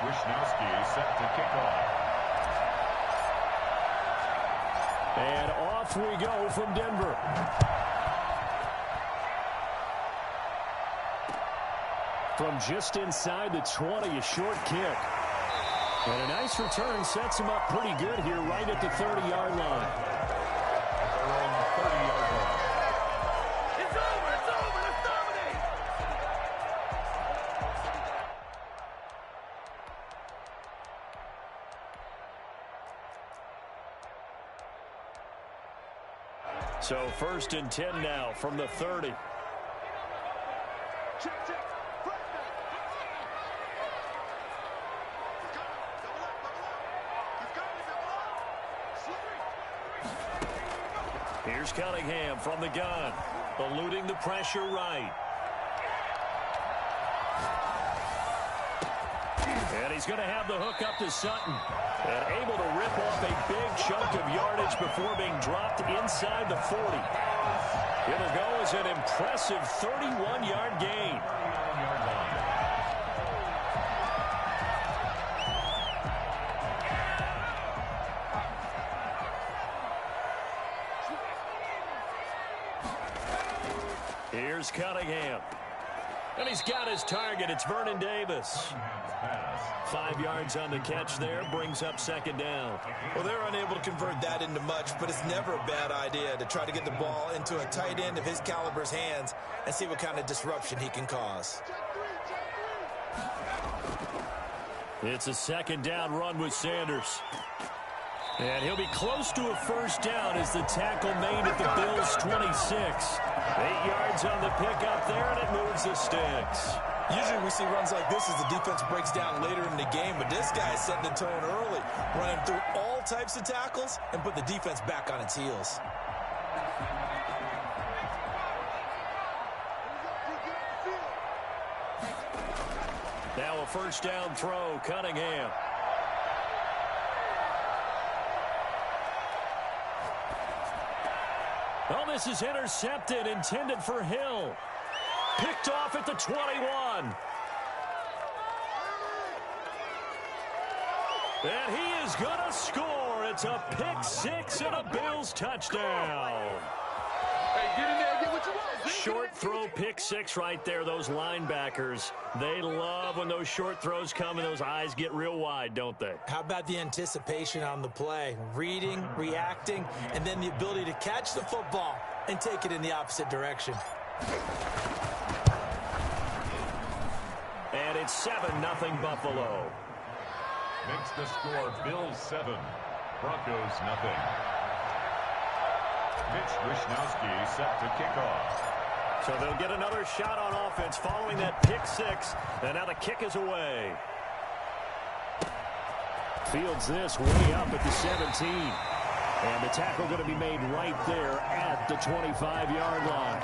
Wishnowsky set to kick off.
And off we go from Denver. From just inside the 20, a short kick. And a nice return sets him up pretty good here right at the 30-yard line.
At their own 30-yard line.
It's over. It's over. Let's dominate.
So 1st and 10 now from the 30.
Check, check.
Here's Cunningham from the gun, eluding the pressure right. And he's going to have the hook up to Sutton. And able to rip off a big chunk of yardage before being dropped inside the 40. It'll go as an impressive 31-yard gain. Here's Cunningham. And he's got his target. It's Vernon Davis. 5 yards on the catch there. Brings up 2nd down.
Well, they're unable to convert that into much, but it's never a bad idea to try to get the ball into a tight end of his caliber's hands and see what kind of disruption he can cause.
It's a 2nd down run with Sanders. And he'll be close to a 1st down as the tackle made at the Bills' 26. 8 yards on the pickup there, and it moves the sticks.
Usually we see runs like this as the defense breaks down later in the game, but this guy is setting the tone early, running through all types of tackles and put the defense back on its heels.
Now a 1st down throw, Cunningham. Oh, this is intercepted, intended for Hill. Picked off at the 21. And he is going to score. It's a pick 6 and a Bills touchdown.
Hey, get in there and get what you want.
Short throw, pick 6 right there. Those linebackers, they love when those short throws come and those eyes get real wide, don't they?
How about the anticipation on the play? Reading, reacting, and then the ability to catch the football and take it in the opposite direction.
And it's 7-0 Buffalo.
Makes the score Bills 7, Broncos nothing. Mitch Wishnowsky set to kick off.
So they'll get another shot on offense following that pick 6. And now the kick is away. Fields this way up at the 17. And the tackle going to be made right there at the 25-yard line.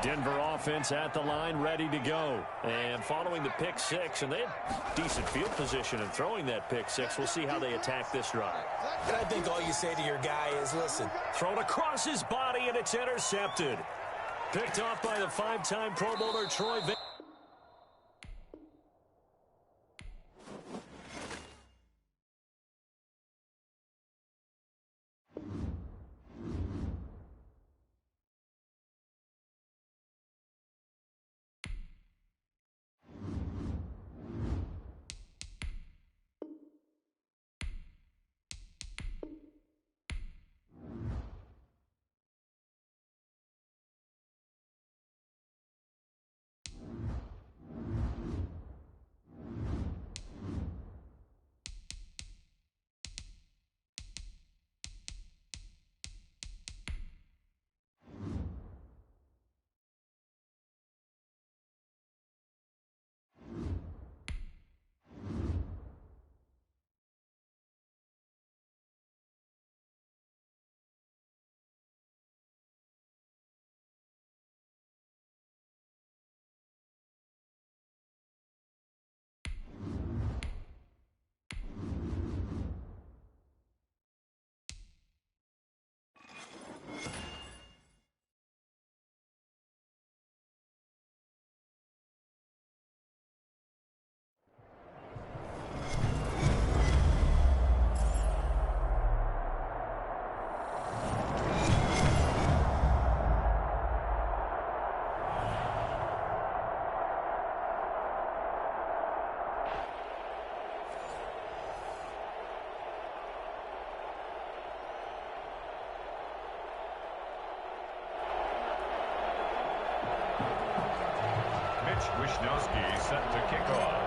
Denver offense at the line, ready to go. And following the pick 6, and they had decent field position in throwing that pick 6. We'll see how they attack this drive.
And I think all you say to your guy is, listen.
Thrown across his body, and it's intercepted. Picked off by the 5-time Pro Bowler Troy Vick.
Wisniewski set to kick off.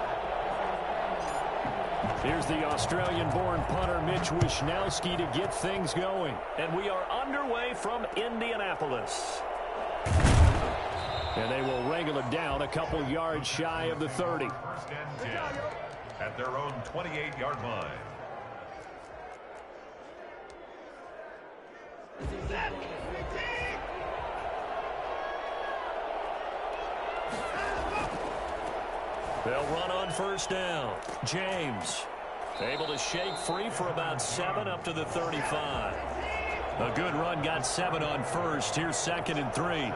Here's the Australian-born punter Mitch Wisniewski to get things going. And we are underway from Indianapolis. And they will wrangle it down a couple yards shy of the 30.
First and 10 at their own 28-yard line.
They'll run on first down. James able to shake free for about 7 up to the 35. A good run got 7 on first. Here's 2nd and 3.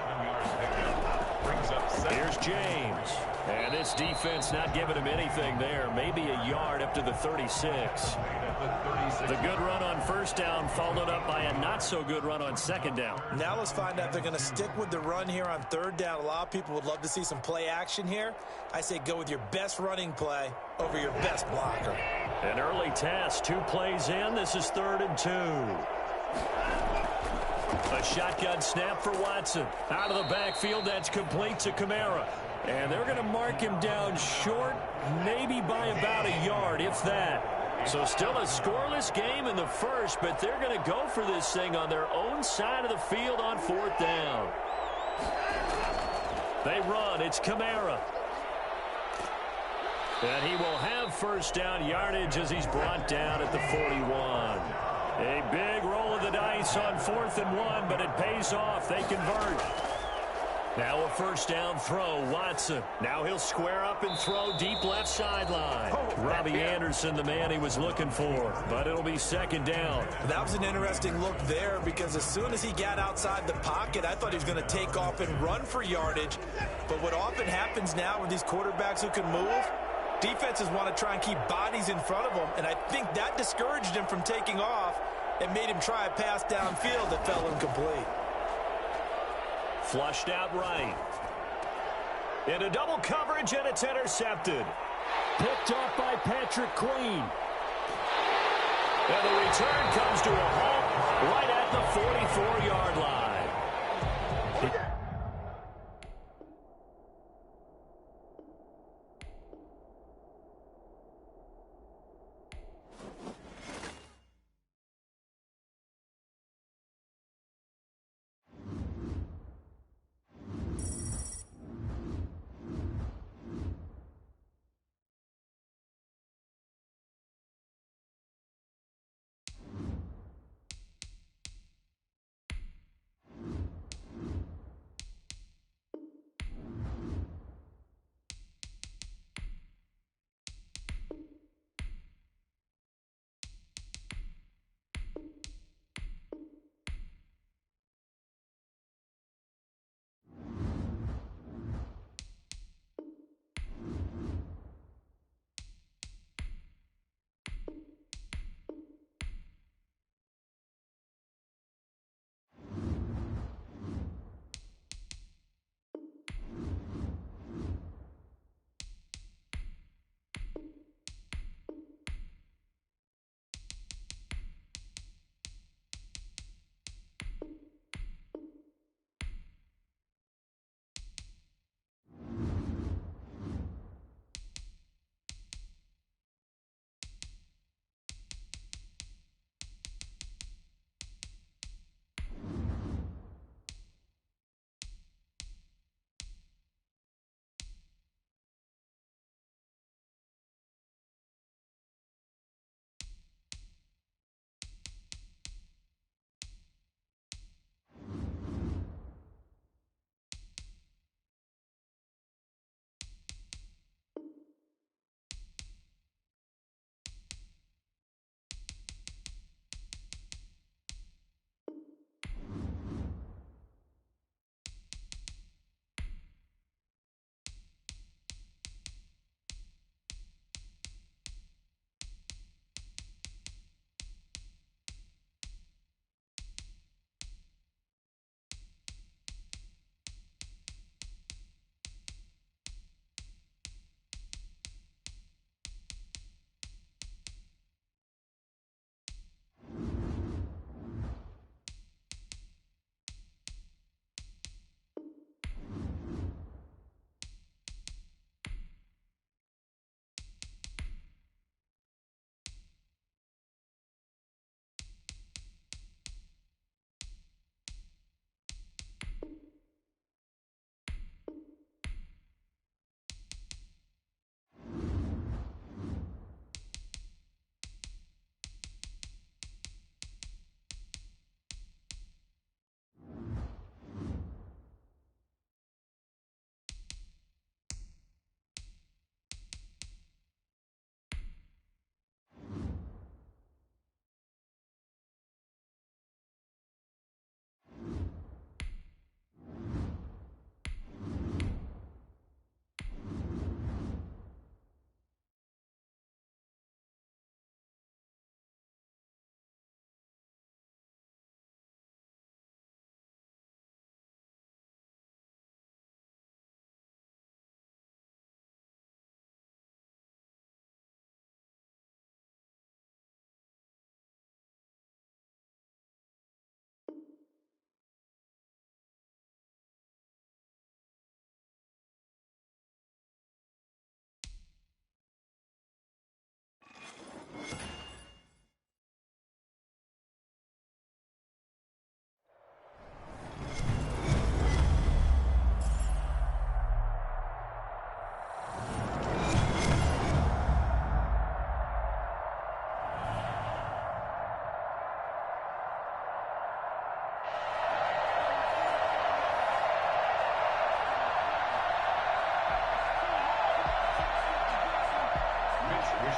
Here's James. And this defense not giving him anything there. Maybe a yard up to the 36. The good run on first down followed up by a not-so-good run on 2nd down.
Now let's find out if they're going to stick with the run here on 3rd down. A lot of people would love to see some play action here. I say go with your best running play over your best blocker.
An early test. 2 plays in. This is 3rd and 2. A shotgun snap for Watson. Out of the backfield, that's complete to Kamara. And they're going to mark him down short, maybe by about a yard, if that. So still a scoreless game in the first, but they're going to go for this thing on their own side of the field on 4th down. They run. It's Kamara. And he will have first down yardage as he's brought down at the 41. A big roll of the dice on 4th and 1, but it pays off. They convert. Now a first down throw, Watson. Now he'll square up and throw deep left sideline. Robbie Anderson, the man he was looking for, but it'll be 2nd down.
That was an interesting look there because as soon as he got outside the pocket, I thought he was going to take off and run for yardage. But what often happens now with these quarterbacks who can move, defenses want to try and keep bodies in front of them, and I think that discouraged him from taking off and made him try a pass downfield that fell incomplete.
Flushed out right. Into double coverage, and it's intercepted. Picked off by Patrick Queen. And the return comes to a halt right at the 44-yard line.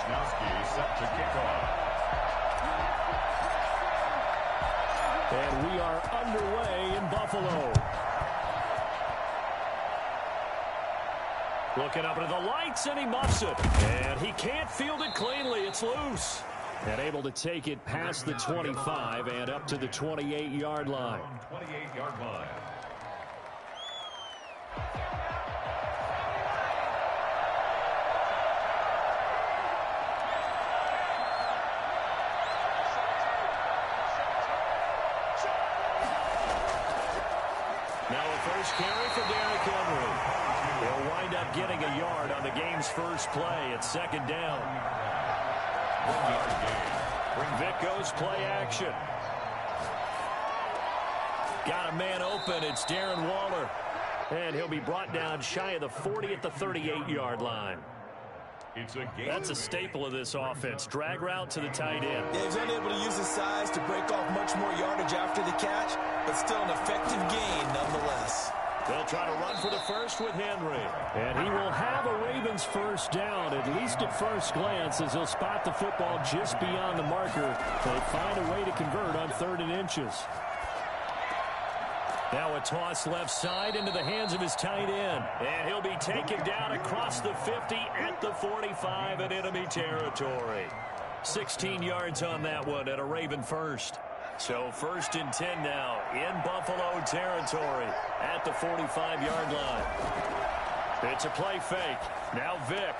Set to kick off.
And we are underway in Buffalo. Looking up into the lights, and he muffs it. And he can't field it cleanly. It's loose. And able to take it past the 25 and up to the 28-yard line.
28-yard line.
Now a first carry for Derrick Henry. He'll wind up getting a yard on the game's first play. It's second down.
1 yard gain.
Vic goes play action. Got a man open. It's Darren Waller. And he'll be brought down shy of the 40 at the 38-yard line. That's a staple of this offense. Drag route to the tight end.
Yeah, he's unable to use his size to break off much more yardage after the catch, but still an effective gain nonetheless.
They'll try to run for the first with Henry. And he will have a Ravens first down, at least at first glance, as he'll spot the football just beyond the marker. They find a way to convert on 3rd and inches. Now a toss left side into the hands of his tight end. And he'll be taken down across the 50 at the 45 in enemy territory. 16 yards on that one at a Raven first. So 1st and 10 now in Buffalo territory at the 45-yard line. It's a play fake. Now Vic.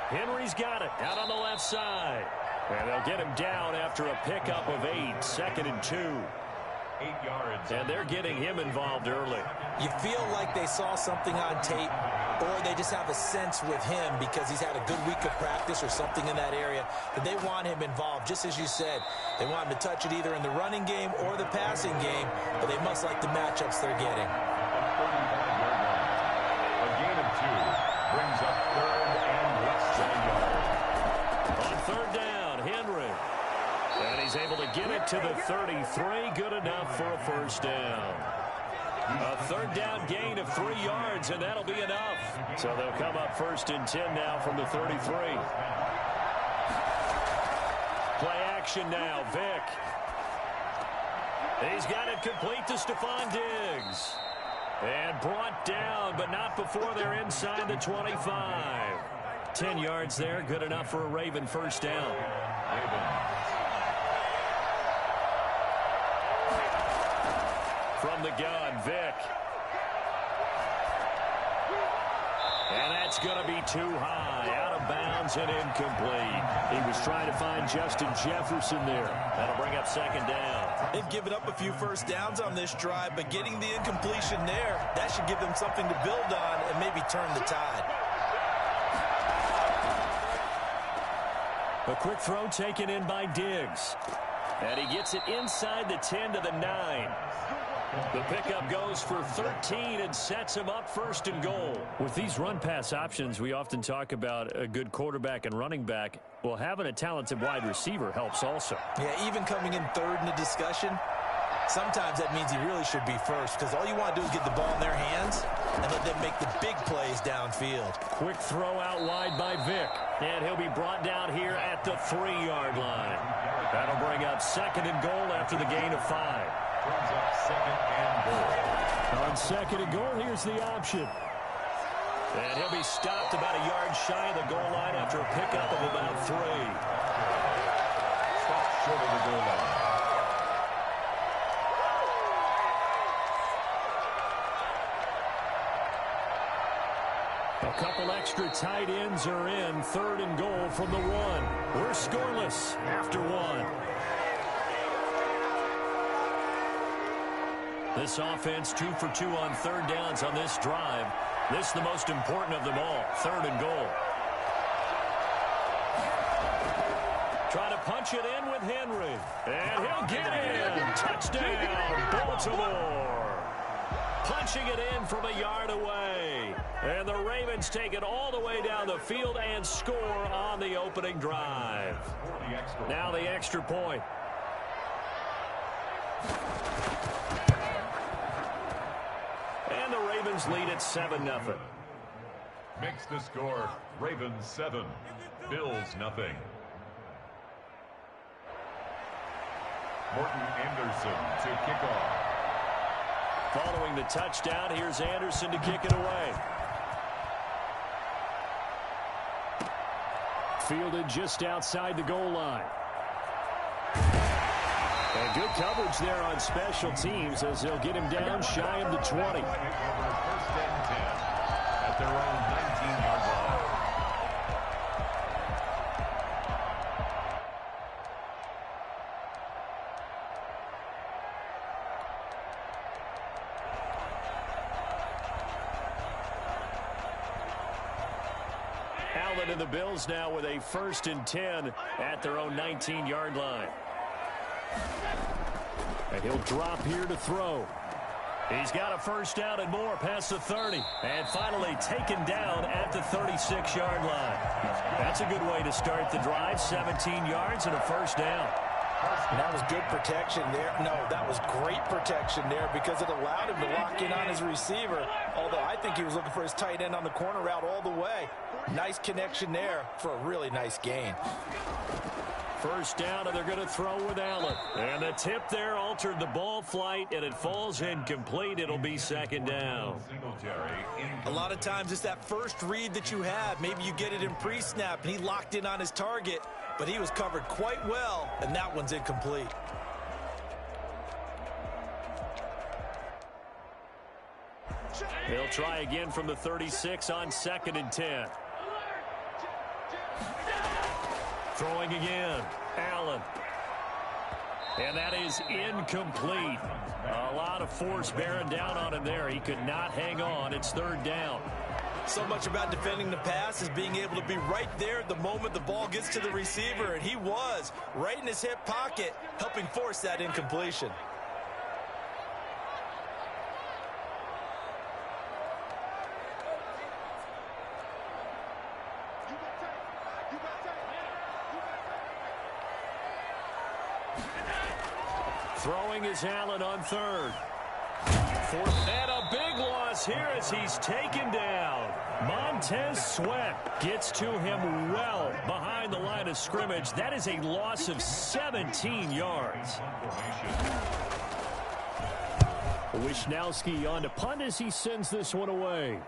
Henry's got it out on the left side. And they'll get him down after a pickup of 8. 2nd and 2.
8 yards.
And they're getting him involved early.
You feel like they saw something on tape, or they just have a sense with him because he's had a good week of practice or something in that area that they want him involved. Just as you said, they want him to touch it either in the running game or the passing game, but they must like the matchups they're getting.
A gain of 2 brings up 3rd and less than a yard.
On 3rd down, Henry. And he's able to get it to the 33. Good enough for a first down. A 3rd down gain of 3 yards, and that'll be enough. So they'll come up 1st and 10 now from the 33. Play action now, Vic. He's got it complete to Stephon Diggs. And brought down, but not before they're inside the 25. 10 yards there, good enough for a Raven first down. From the gun, Vic. And that's going to be too high. Out of bounds and incomplete. He was trying to find Justin Jefferson there. That'll bring up 2nd down.
They've given up a few first downs on this drive, but getting the incompletion there, that should give them something to build on and maybe turn the tide.
A quick throw taken in by Diggs. And he gets it inside the 10 to the 9. The pickup goes for 13 and sets him up 1st and goal. With these run-pass options, we often talk about a good quarterback and running back. Well, having a talented wide receiver helps also.
Yeah, even coming in 3rd in the discussion, sometimes that means he really should be first because all you want to do is get the ball in their hands and let them make the big plays downfield.
Quick throw out wide by Vic. And he'll be brought down here at the 3-yard line. That'll bring up 2nd and goal after the gain of 5.
Brings up 2nd and goal.
On 2nd and goal, here's the option. And he'll be stopped about a yard shy of the goal line after a pickup of about 3.
Stopped short of the goal line.
A couple extra tight ends are in. 3rd and goal from the 1. We're scoreless after 1. This offense 2 for 2 on 3rd downs on this drive. This is the most important of them all. 3rd and goal. Trying to punch it in with Henry. And he'll get in. Touchdown, Baltimore. Punching it in from a yard away. And the Ravens take it all the way down the field and score on the opening drive. Now the extra point. And the Ravens lead at 7-0.
Makes the score Ravens 7, Bills nothing. Morton Anderson to kick off.
Following the touchdown, here's Anderson to kick it away.
Fielded just outside the goal line. And good coverage there on special teams as they'll get him down shy of the 20.
First and 10 at their own 19-yard line.
Allen and the Bills now with a 1st and 10 at their own 19-yard line.
And he'll drop here to throw.
He's got a 1st down and more past the 30. And finally taken down at the 36-yard line. That's a good way to start the drive. 17 yards and a 1st down.
And that was good protection there. No, that was great protection there because it allowed him to lock in on his receiver. Although I think he was looking for his tight end on the corner route all the way. Nice connection there for a really nice gain.
1st down, and they're going to throw with Allen. And the tip there altered the ball flight, and it falls incomplete. It'll be 2nd down.
A lot of times it's that first read that you have. Maybe you get it in pre-snap, and he locked in on his target, but he was covered quite well, and that one's incomplete.
They'll try again from the 36 on 2nd and 10. Throwing again, Allen. And that is incomplete. A lot of force bearing down on him there. He could not hang on. It's 3rd down.
So much about defending the pass is being able to be right there at the moment the ball gets to the receiver, and he was right in his hip pocket, helping force that incompletion.
Throwing is Allen on 3rd. And a big loss here as he's taken down. Montez Sweat gets to him well behind the line of scrimmage. That is a loss of 17 yards.
Wishnowski on to punt as he sends this one away.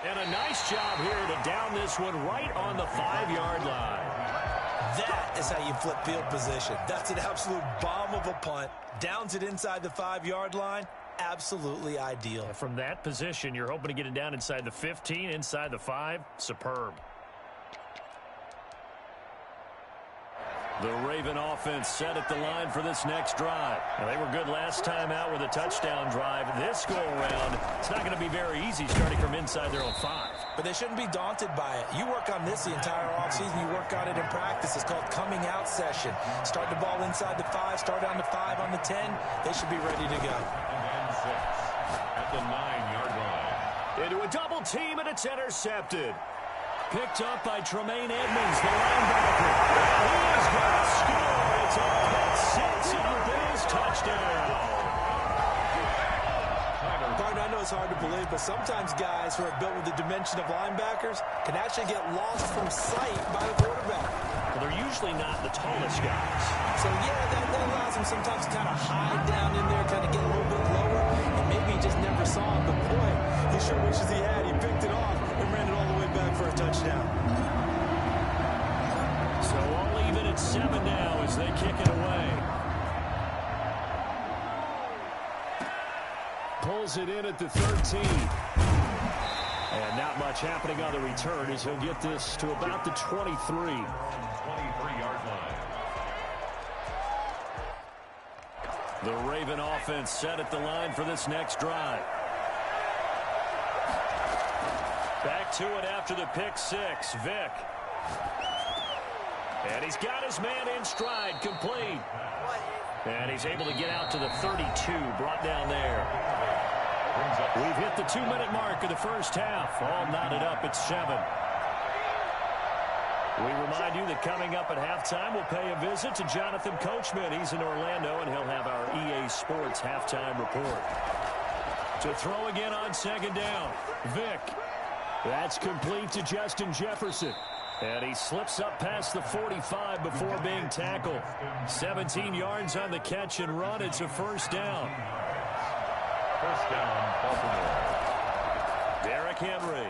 And a nice job here to down this one right on the 5-yard line.
That is how you flip field position. That's an absolute bomb of a punt. Downs it inside the 5-yard line. Absolutely ideal.
From that position, you're hoping to get it down inside the 15, inside the 5. Superb. The Raven offense set at the line for this next drive. Now, they were good last time out with a touchdown drive. This go-around, it's not going to be very easy starting from inside their own 5.
But they shouldn't be daunted by it. You work on this the entire offseason. You work on it in practice. It's called coming out session. Start the ball inside the 5, start on the 5, on the 10. They should be ready to go.
And 6 at the 9-yard line.
Into a double team, and it's intercepted. Picked up by Tremaine Edmonds, the linebacker. He is going to score. It's a pick 6 and a Bills touchdown.
Partner, I know it's hard to believe, but sometimes guys who are built with the dimension of linebackers can actually get lost from sight by the quarterback.
Well, they're usually not the tallest guys.
So, yeah, that allows him sometimes to kind of hide down in there, kind of get a little bit lower, and maybe he just never saw him. But, boy, he sure wishes he had. He picked it off and ran it all the way back for a touchdown.
So all even at 7 now as they kick it away.
Pulls it in at the 13. And not much happening on the return as he'll get this to about the 23.
23-yard line.
The Raven offense set at the line for this next drive. Back to it after the pick 6. Vick. And he's got his man in stride, complete. And he's able to get out to the 32, brought down there. We've hit the 2-minute mark of the first half. All knotted up at 7. We remind you that coming up at halftime, we'll pay a visit to Jonathan Coachman. He's in Orlando, and he'll have our EA Sports halftime report. To throw again on second down. Vick. That's complete to Justin Jefferson. And he slips up past the 45 before being tackled. 17 yards on the catch and run. It's a first down.
First down, Baltimore.
Derrick Henry.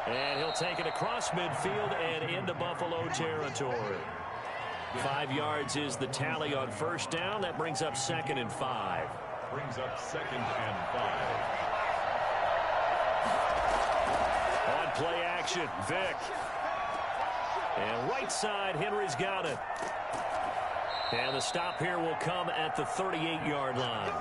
And he'll take it across midfield and into Buffalo territory. 5 yards is the tally on first down. That brings up 2nd and 5.
Brings up 2nd and 5.
On play action, Vick. And right side, Henry's got it. And the stop here will come at the 38-yard line.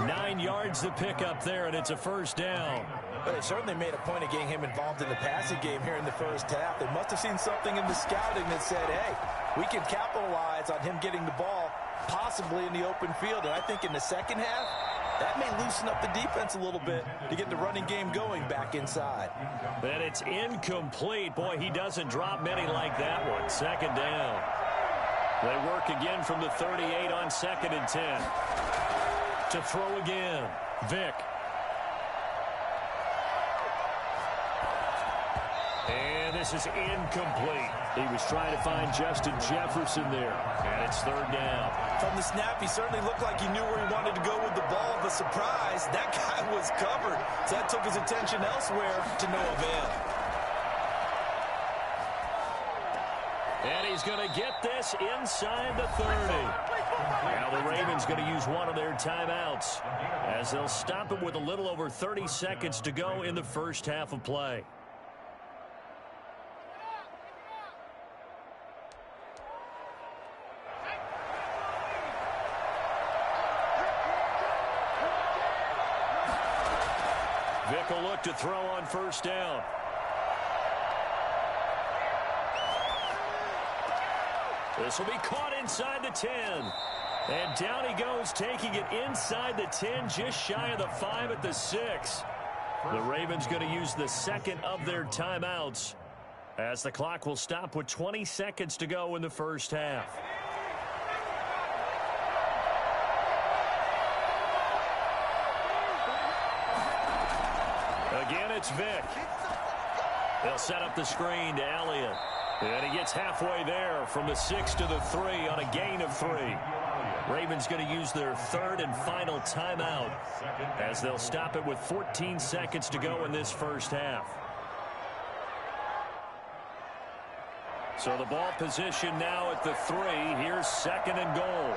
9 yards to pick up there, and it's a first down.
But they certainly made a point of getting him involved in the passing game here in the first half. They must have seen something in the scouting that said, hey, we can capitalize on him getting the ball possibly in the open field. And I think in the second half, that may loosen up the defense a little bit to get the running game going back inside.
And it's incomplete. Boy, he doesn't drop many like that one. Second down. They work again from the 38 on 2nd and 10. To throw again, Vick. And this is incomplete. He was trying to find Justin Jefferson there. And it's 3rd down.
From the snap, he certainly looked like he knew where he wanted to go with the ball. The surprise, that guy was covered. So that took his attention elsewhere to no avail.
And he's going to get this inside the 30. Now the Ravens going to use one of their timeouts as they'll stop it with a little over 30 seconds to go in the first half of play. Vick will look to throw on first down. This will be caught inside the 10. And down he goes, taking it inside the 10, just shy of the 5 at the 6. The Ravens going to use the second of their timeouts as the clock will stop with 20 seconds to go in the first half. Again, it's Vick. They'll set up the screen to Elliott. And he gets halfway there from the 6 to the 3 on a gain of 3. Ravens going to use their 3rd and final timeout as they'll stop it with 14 seconds to go in this first half. So the ball position now at the 3. Here's 2nd and goal.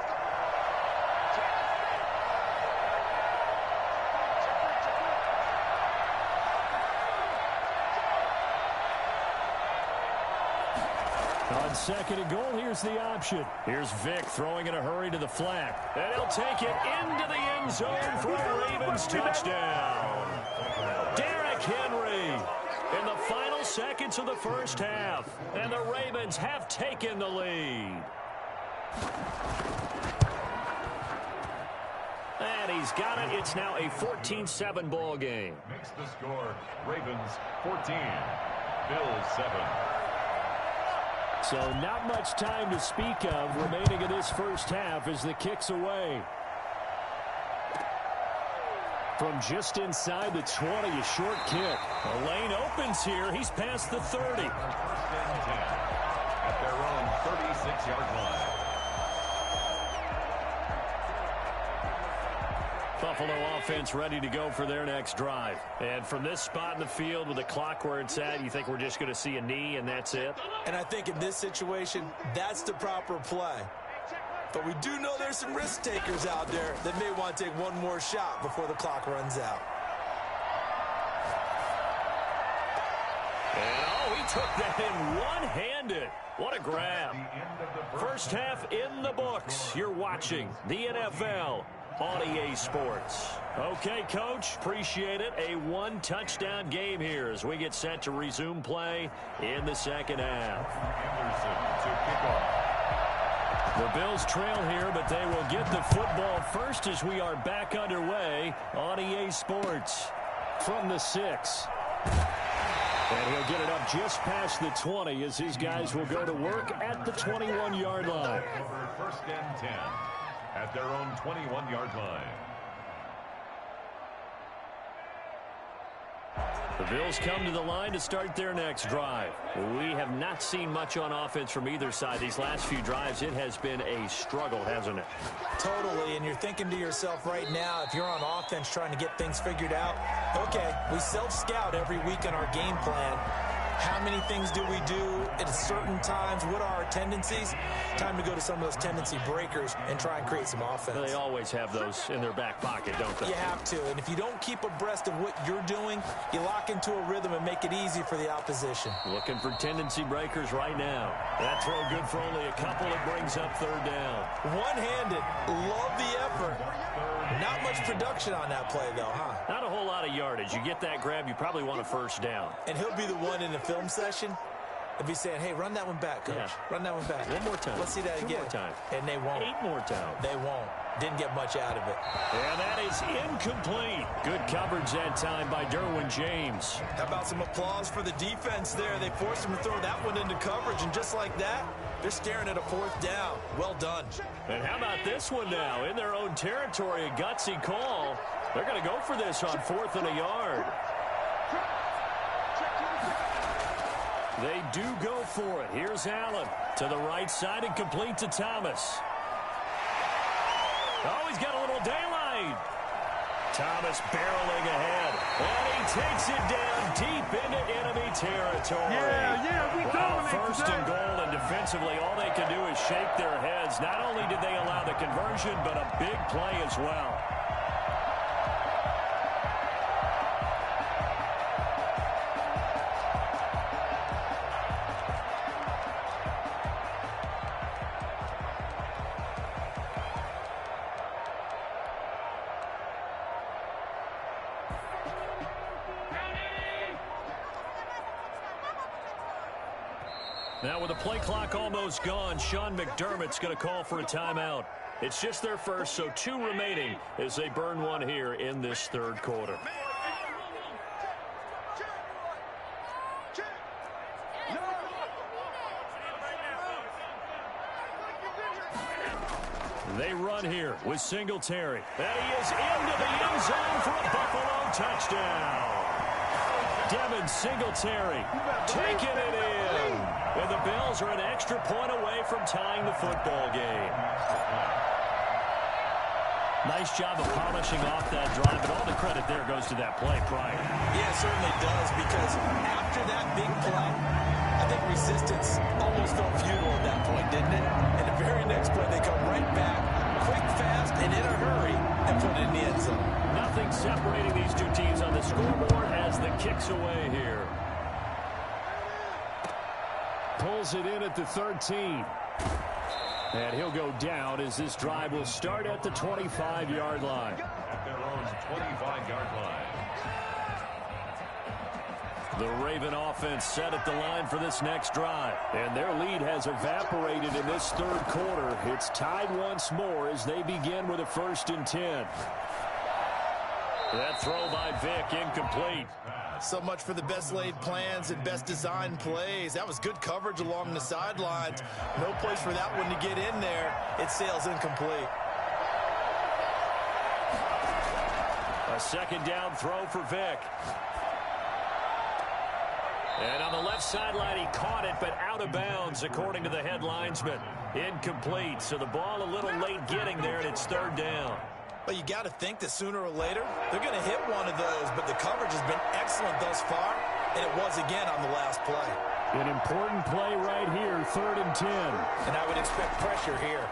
On 2nd and goal, here's the option. Here's Vick throwing in a hurry to the flat. And he'll take it into the end zone for a Ravens touchdown. Derrick Henry in the final seconds of the first half. And the Ravens have taken the lead. And he's got it. It's now a 14-7 ball game.
Makes the score Ravens 14, Bills 7.
So not much time to speak of remaining in this first half as the kick's away. From just inside the 20, a short kick.
The lane opens here. He's past the 30.
First and 10 at their own 36-yard line.
Buffalo offense ready to go for their next drive. And from this spot in the field with the clock where it's at, you think we're just going to see a knee and that's it?
And I think in this situation, that's the proper play. But we do know there's some risk takers out there that may want to take one more shot before the clock runs out.
And oh, he took that in one-handed. What a grab. First half in the books. You're watching the NFL on EA Sports. Okay, Coach, appreciate it. A one-touchdown game here as we get set to resume play in the second half. The Bills trail here, but they will get the football first as we are back underway on EA Sports from the 6. And he'll get it up just past the 20 as his guys will go to work at the 21-yard line.
First and 10 at their own 21-yard line.
The Bills come to the line to start their next drive. We have not seen much on offense from either side. These last few drives, it has been a struggle, hasn't it?
Totally, and you're thinking to yourself right now, if you're on offense trying to get things figured out, okay, we self-scout every week on our game plan. How many things do we do at certain times? What are our tendencies? Time to go to some of those tendency breakers and try and create some offense.
They always have those in their back pocket, don't they?
You have to, and if you don't keep abreast of what you're doing, you lock into a rhythm and make it easy for the opposition.
Looking for tendency breakers right now. That throw good for only a couple. It brings up third down.
One-handed. Love the effort. Not much production on that play, though, huh?
Not a whole lot of yardage. You get that grab, you probably want a first down.
And he'll be the one in the film session. He'll be saying, hey, run that one back, Coach.
Yeah.
Run that one back.
One more time.
Let's see that
Two
again.
more times.
And they won't.
8 more times.
They won't. Didn't get much out of it.
And that is incomplete. Good coverage that time by Derwin James.
How about some applause for the defense there? They forced him to throw that one into coverage, and just like that, they're staring at a fourth down. Well done.
And how about this one now? In their own territory, a gutsy call. They're going to go for this on 4th and a yard. They do go for it. Here's Allen to the right side and complete to Thomas. Oh, he's got a little daylight. Thomas barreling ahead. And he takes it down deep into enemy territory.
We
First and goal, and defensively, all they can do is shake their heads. Not only did they allow the conversion, but a big play as well. Now with the play clock almost gone, Sean McDermott's going to call for a timeout. It's just their first, so 2 remaining as they burn one here in this third quarter. They run here with Singletary. And he is into the end zone for a Buffalo touchdown. Devin Singletary taking it in. And the Bills are an extra point away from tying the football game. Nice job of polishing off that drive, but all the credit there goes to that play prior.
Yeah, it certainly does, because after that big play, I think resistance almost felt futile at that point, didn't it? And the very next play, they come right back, quick, fast, and in a hurry, and put it in the end zone.
Nothing separating these two teams on the scoreboard as the kick's away here. Pulls it in at the 13. And he'll go down as this drive will start at the 25-yard line.
At their own 25-yard line.
The Raven offense set at the line for this next drive. And their lead has evaporated in this third quarter. It's tied once more as they begin with a 1st and 10. That throw by Vick incomplete.
So much for the best laid plans and best designed plays. That was good coverage along the sidelines. No place for that one to get in there. It sails incomplete.
A second down throw for Vick. And on the left sideline, he caught it, but out of bounds, according to the head linesman. Incomplete, so the ball a little late getting there, and it's 3rd down.
But you got to think that sooner or later, they're going to hit one of those, but the coverage has been excellent thus far, and it was again on the last play.
An important play right here, 3rd and 10.
And I would expect pressure here.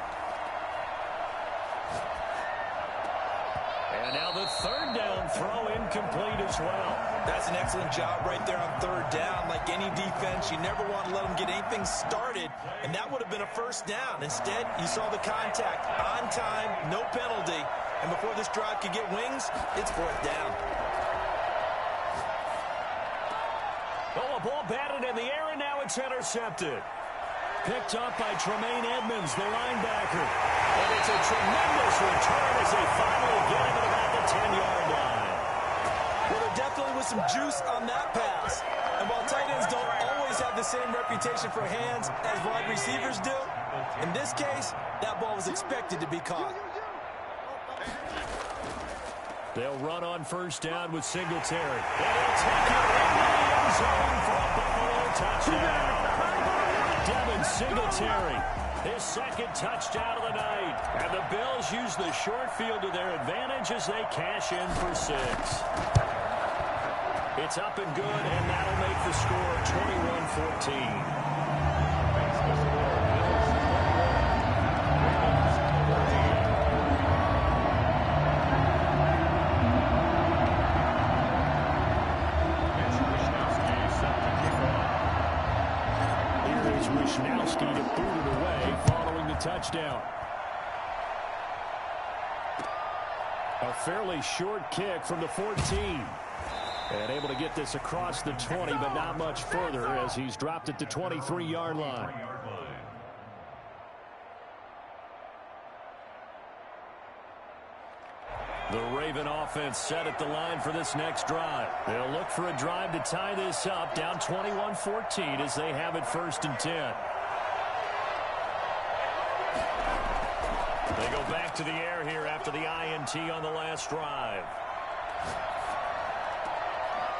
And now the 3rd down throw incomplete as well.
That's an excellent job right there on 3rd down. Like any defense, you never want to let them get anything started, and that would have been a 1st down. Instead, you saw the contact on time, no penalty, and before this drive could get wings, it's 4th down.
Oh, a ball batted in the air, and now it's intercepted. Picked up by Tremaine Edmonds, the linebacker. And it's a tremendous return as they finally get him at about the 10-yard line.
Well, there definitely was some juice on that pass. And while tight ends don't always have the same reputation for hands as wide receivers do, in this case, that ball was expected to be caught.
They'll run on first down with Singletary. And he'll take it into the end zone for a Buffalo touchdown. Devin Singletary, his second touchdown of the night. And the Bills use the short field to their advantage as they cash in for 6. It's up and good, and that'll make the score 21-14. Wisnowski to boot it away following the touchdown. A fairly short kick from the 14. And able to get this across the 20, but not much further as he's dropped at the 23-yard line. The Raven offense set at the line for this next drive. They'll look for a drive to tie this up, down 21-14 as they have it 1st and 10. They go back to the air here after the INT on the last drive.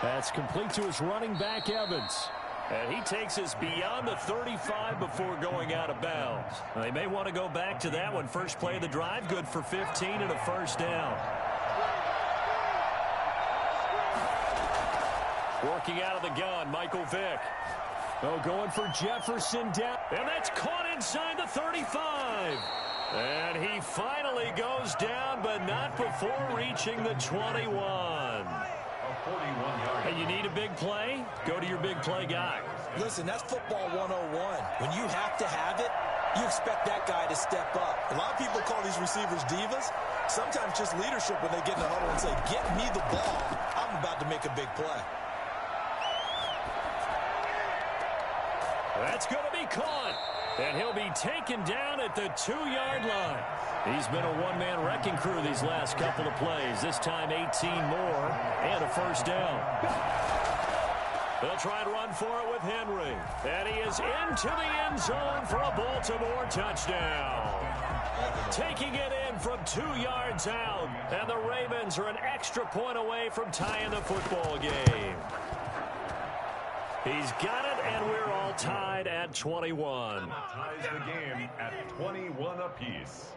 That's complete to his running back, Evans. And he takes us beyond the 35 before going out of bounds. They may want to go back to that one. First play of the drive, good for 15 and a 1st down. Working out of the gun, Michael Vick. Oh, going for Jefferson down. And that's caught inside the 35. And he finally goes down, but not before reaching the 21. Hey, you need a big play? Go to your big play guy.
Listen, that's football 101. When you have to have it, you expect that guy to step up. A lot of people call these receivers divas. Sometimes just leadership when they get in the huddle and say, get me the ball. I'm about to make a big play.
That's going to be caught. And he'll be taken down at the 2-yard line. He's been a one-man wrecking crew these last couple of plays. This time 18 more and a 1st down. They'll try and run for it with Henry. And he is into the end zone for a Baltimore touchdown. Taking it in from 2 yards out. And the Ravens are an extra point away from tying the football game. He's got it, and we're all tied at 21.
Ties the game at 21 apiece.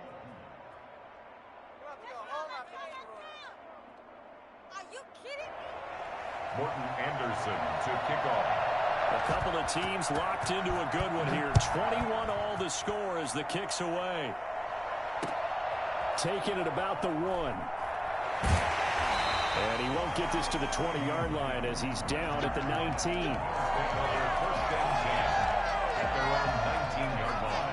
Are you kidding me?
Morton Anderson to kick off.
A couple of teams locked into a good one here. 21 all the score as the kick's away. Taking it about the 1. And he won't get this to the 20-yard line as he's down at the 19.
1st and 10 at their own 19-yard line.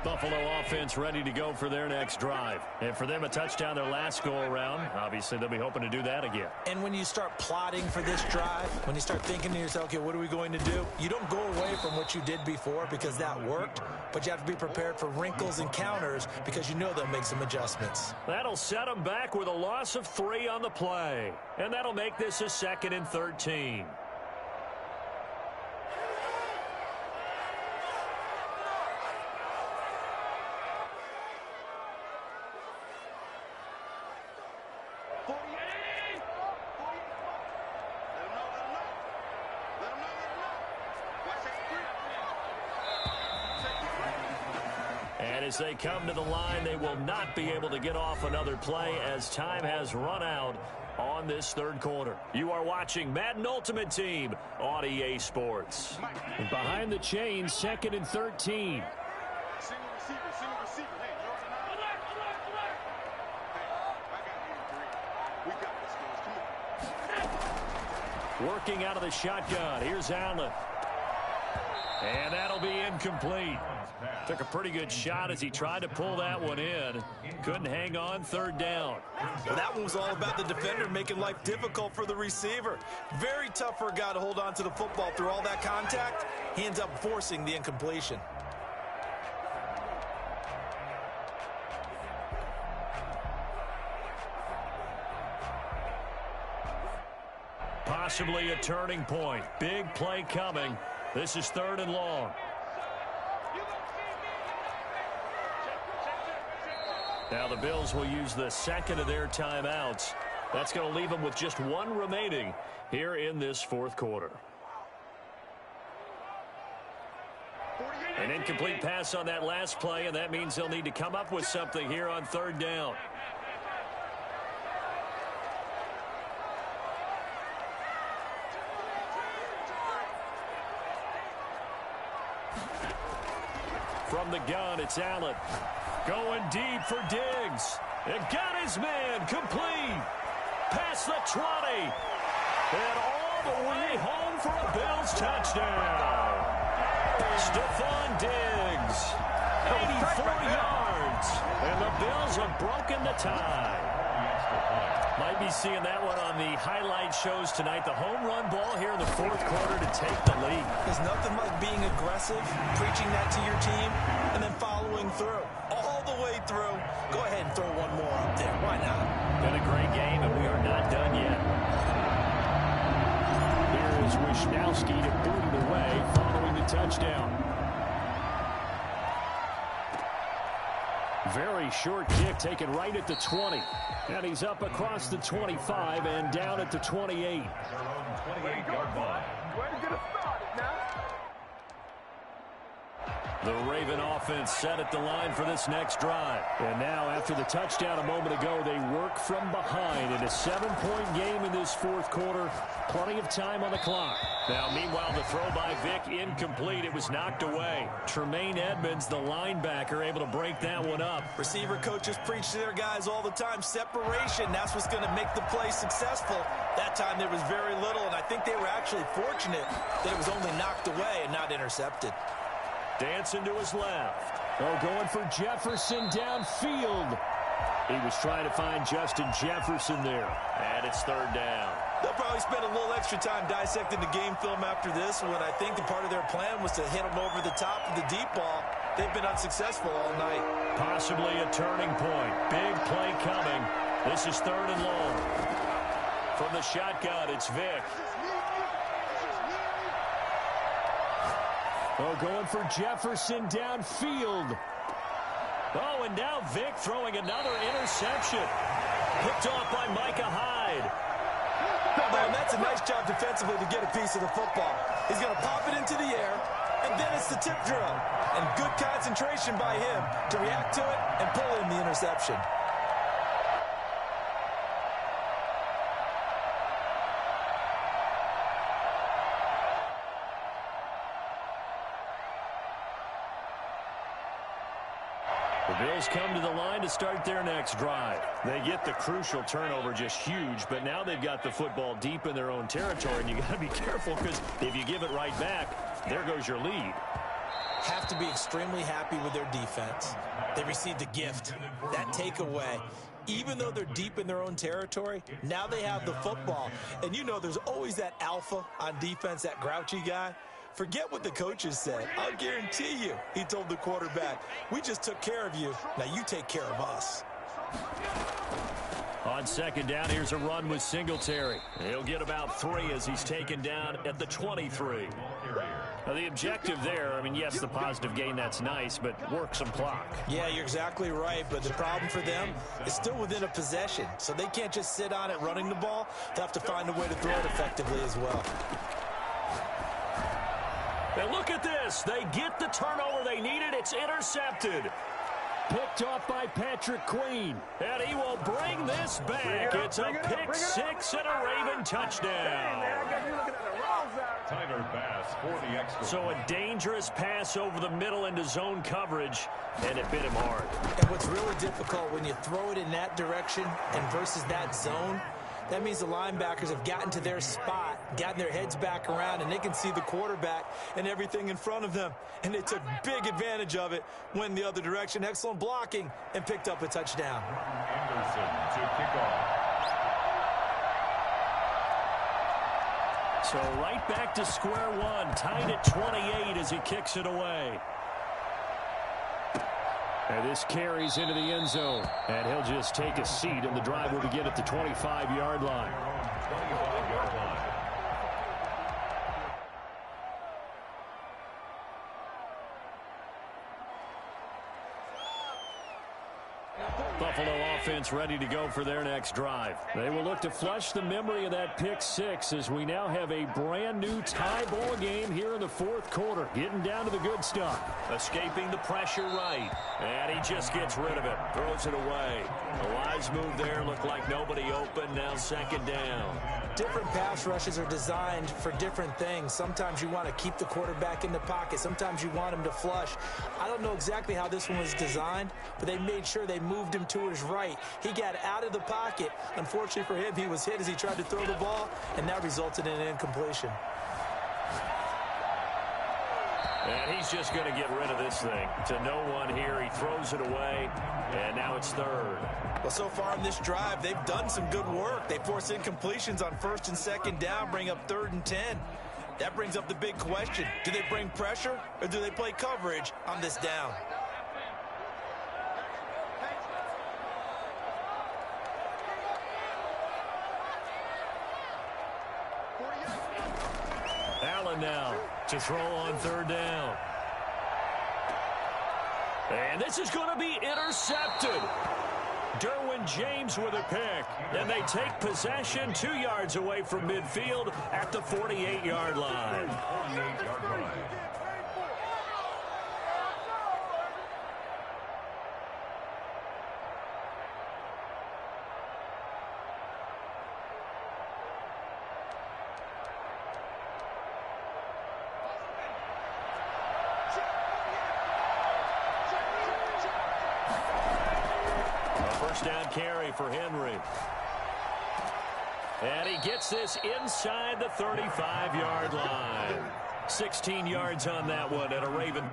Buffalo offense ready to go for their next drive. And for them, a touchdown their last go-around. Obviously, they'll be hoping to do that again.
And when you start plotting for this drive, when you start thinking to yourself, okay, what are we going to do? You don't go away from what you did before because that worked, but you have to be prepared for wrinkles and counters because you know they'll make some adjustments.
That'll set them back with a loss of 3 on the play. And that'll make this a 2nd and 13. As they come to the line, they will not be able to get off another play as time has run out on this 3rd quarter. You are watching Madden Ultimate Team on EA Sports. And behind the chains, 2nd and 13. Working out of the shotgun. Here's Allen. And that'll be incomplete. Took a pretty good shot as he tried to pull that one in. Couldn't hang on, 3rd down.
Well, that one was all about the defender making life difficult for the receiver. Very tough for a guy to hold on to the football through all that contact. He ends up forcing the incompletion.
Possibly a turning point. Big play coming. This is 3rd and long. Now the Bills will use the second of their timeouts. That's going to leave them with just one remaining here in this 4th quarter. An incomplete pass on that last play, and that means they'll need to come up with something here on 3rd down. From the gun, it's Allen. Going deep for Diggs. It got his man complete. Past the 20. And all the way home for a Bills touchdown. Stephon Diggs. 84 yards. And the Bills have broken the tie. Might be seeing that one on the highlight shows tonight. The home run ball here in the 4th quarter to take the lead.
There's nothing like being aggressive, preaching that to your team, and then following through. All the way through. Go ahead and throw one more up there. Why not?
Been a great game, and we are not done yet.
Here is Wishnowski to boot it away following the touchdown. Very short kick taken right at the 20. And he's up across the 25 and down at the 28.
Their own 28-yard line.
Ready to get us started now.
The Raven offense set at the line for this next drive.
And now, after the touchdown a moment ago, they work from behind in a 7-point game in this 4th quarter. Plenty of time on the clock.
Now, meanwhile, the throw by Vic incomplete. It was knocked away. Tremaine Edmonds, the linebacker, able to break that one up.
Receiver coaches preach to their guys all the time. Separation, that's what's going to make the play successful. That time there was very little, and I think they were actually fortunate that it was only knocked away and not intercepted.
Dancing to his left.
Oh, going for Jefferson downfield. He was trying to find Justin Jefferson there.
And it's 3rd down.
They'll probably spend a little extra time dissecting the game film after this one. I think the part of their plan was to hit them over the top of the deep ball. They've been unsuccessful all night.
Possibly a turning point. Big play coming. This is 3rd and long. From the shotgun, it's Vic.
Oh, going for Jefferson downfield.
Oh, and now Vic throwing another interception. Picked off by Micah Hyde.
Oh, and that's a nice job defensively to get a piece of the football. He's going to pop it into the air, and then it's the tip drill. And good concentration by him to react to it and pull in the interception.
The Bills come to the line to start their next drive. They get the crucial turnover, just huge, but now they've got the football deep in their own territory, and you got to be careful because if you give it right back, there goes your lead.
Have to be extremely happy with their defense. They received a gift, that takeaway. Even though they're deep in their own territory, now they have the football. And you know there's always that alpha on defense, that grouchy guy. Forget what the coaches said. I'll guarantee you, he told the quarterback, we just took care of you. Now you take care of us.
On 2nd down, here's a run with Singletary. He'll get about 3 as he's taken down at the 23. Now, the objective there, I mean, yes, the positive gain, that's nice, but work some clock.
Yeah, you're exactly right, but the problem for them is still within a possession, so they can't just sit on it running the ball. They'll have to find a way to throw it effectively as well.
And look at this. They get the turnover they needed. It's intercepted.
Picked off by Patrick Queen.
And he will bring this back. It's a pick 6 and a Raven touchdown.
Tyler Bass for the extra.
So a dangerous pass over the middle into zone coverage, and it bit him hard.
And what's really difficult when you throw it in that direction and versus that zone, that means the linebackers have gotten to their spot, gotten their heads back around, and they can see the quarterback and everything in front of them. And they took big advantage of it, went the other direction. Excellent blocking, and picked up a touchdown.
Anderson to kick off.
So right back to square one, tied at 28 as he kicks it away.
And this carries into the end zone. And he'll just take a seat, and the drive will begin at the 25-yard line.
25-yard line.
Buffalo offense ready to go for their next drive.
They will look to flush the memory of that pick six as we now have a brand new tie ball game here in the fourth quarter. Getting down to the good stuff.
Escaping the pressure right. And he just gets rid of it. Throws it away. A wise move there. Looked like nobody open. Now second down.
Different pass rushes are designed for different things. Sometimes you want to keep the quarterback in the pocket. Sometimes you want him to flush. I don't know exactly how this one was designed, but they made sure they moved him to his right. He got out of the pocket. Unfortunately for him, he was hit as he tried to throw the ball, and that resulted in an incompletion.
And he's just going to get rid of this thing. To no one here. He throws it away, and now it's third.
Well, so far in this drive, they've done some good work. They force incompletions on first and second down, bring up 3rd and 10. That brings up the big question. Do they bring pressure, or do they play coverage on this down?
Allen now to throw on 3rd down. And this is going to be intercepted. Derwin James with a pick. And they take possession 2 yards away from midfield at the 48-yard line.
48-yard line.
Down carry for Henry. And he gets this inside the 35-yard line. 16 yards on that one, and a Raven.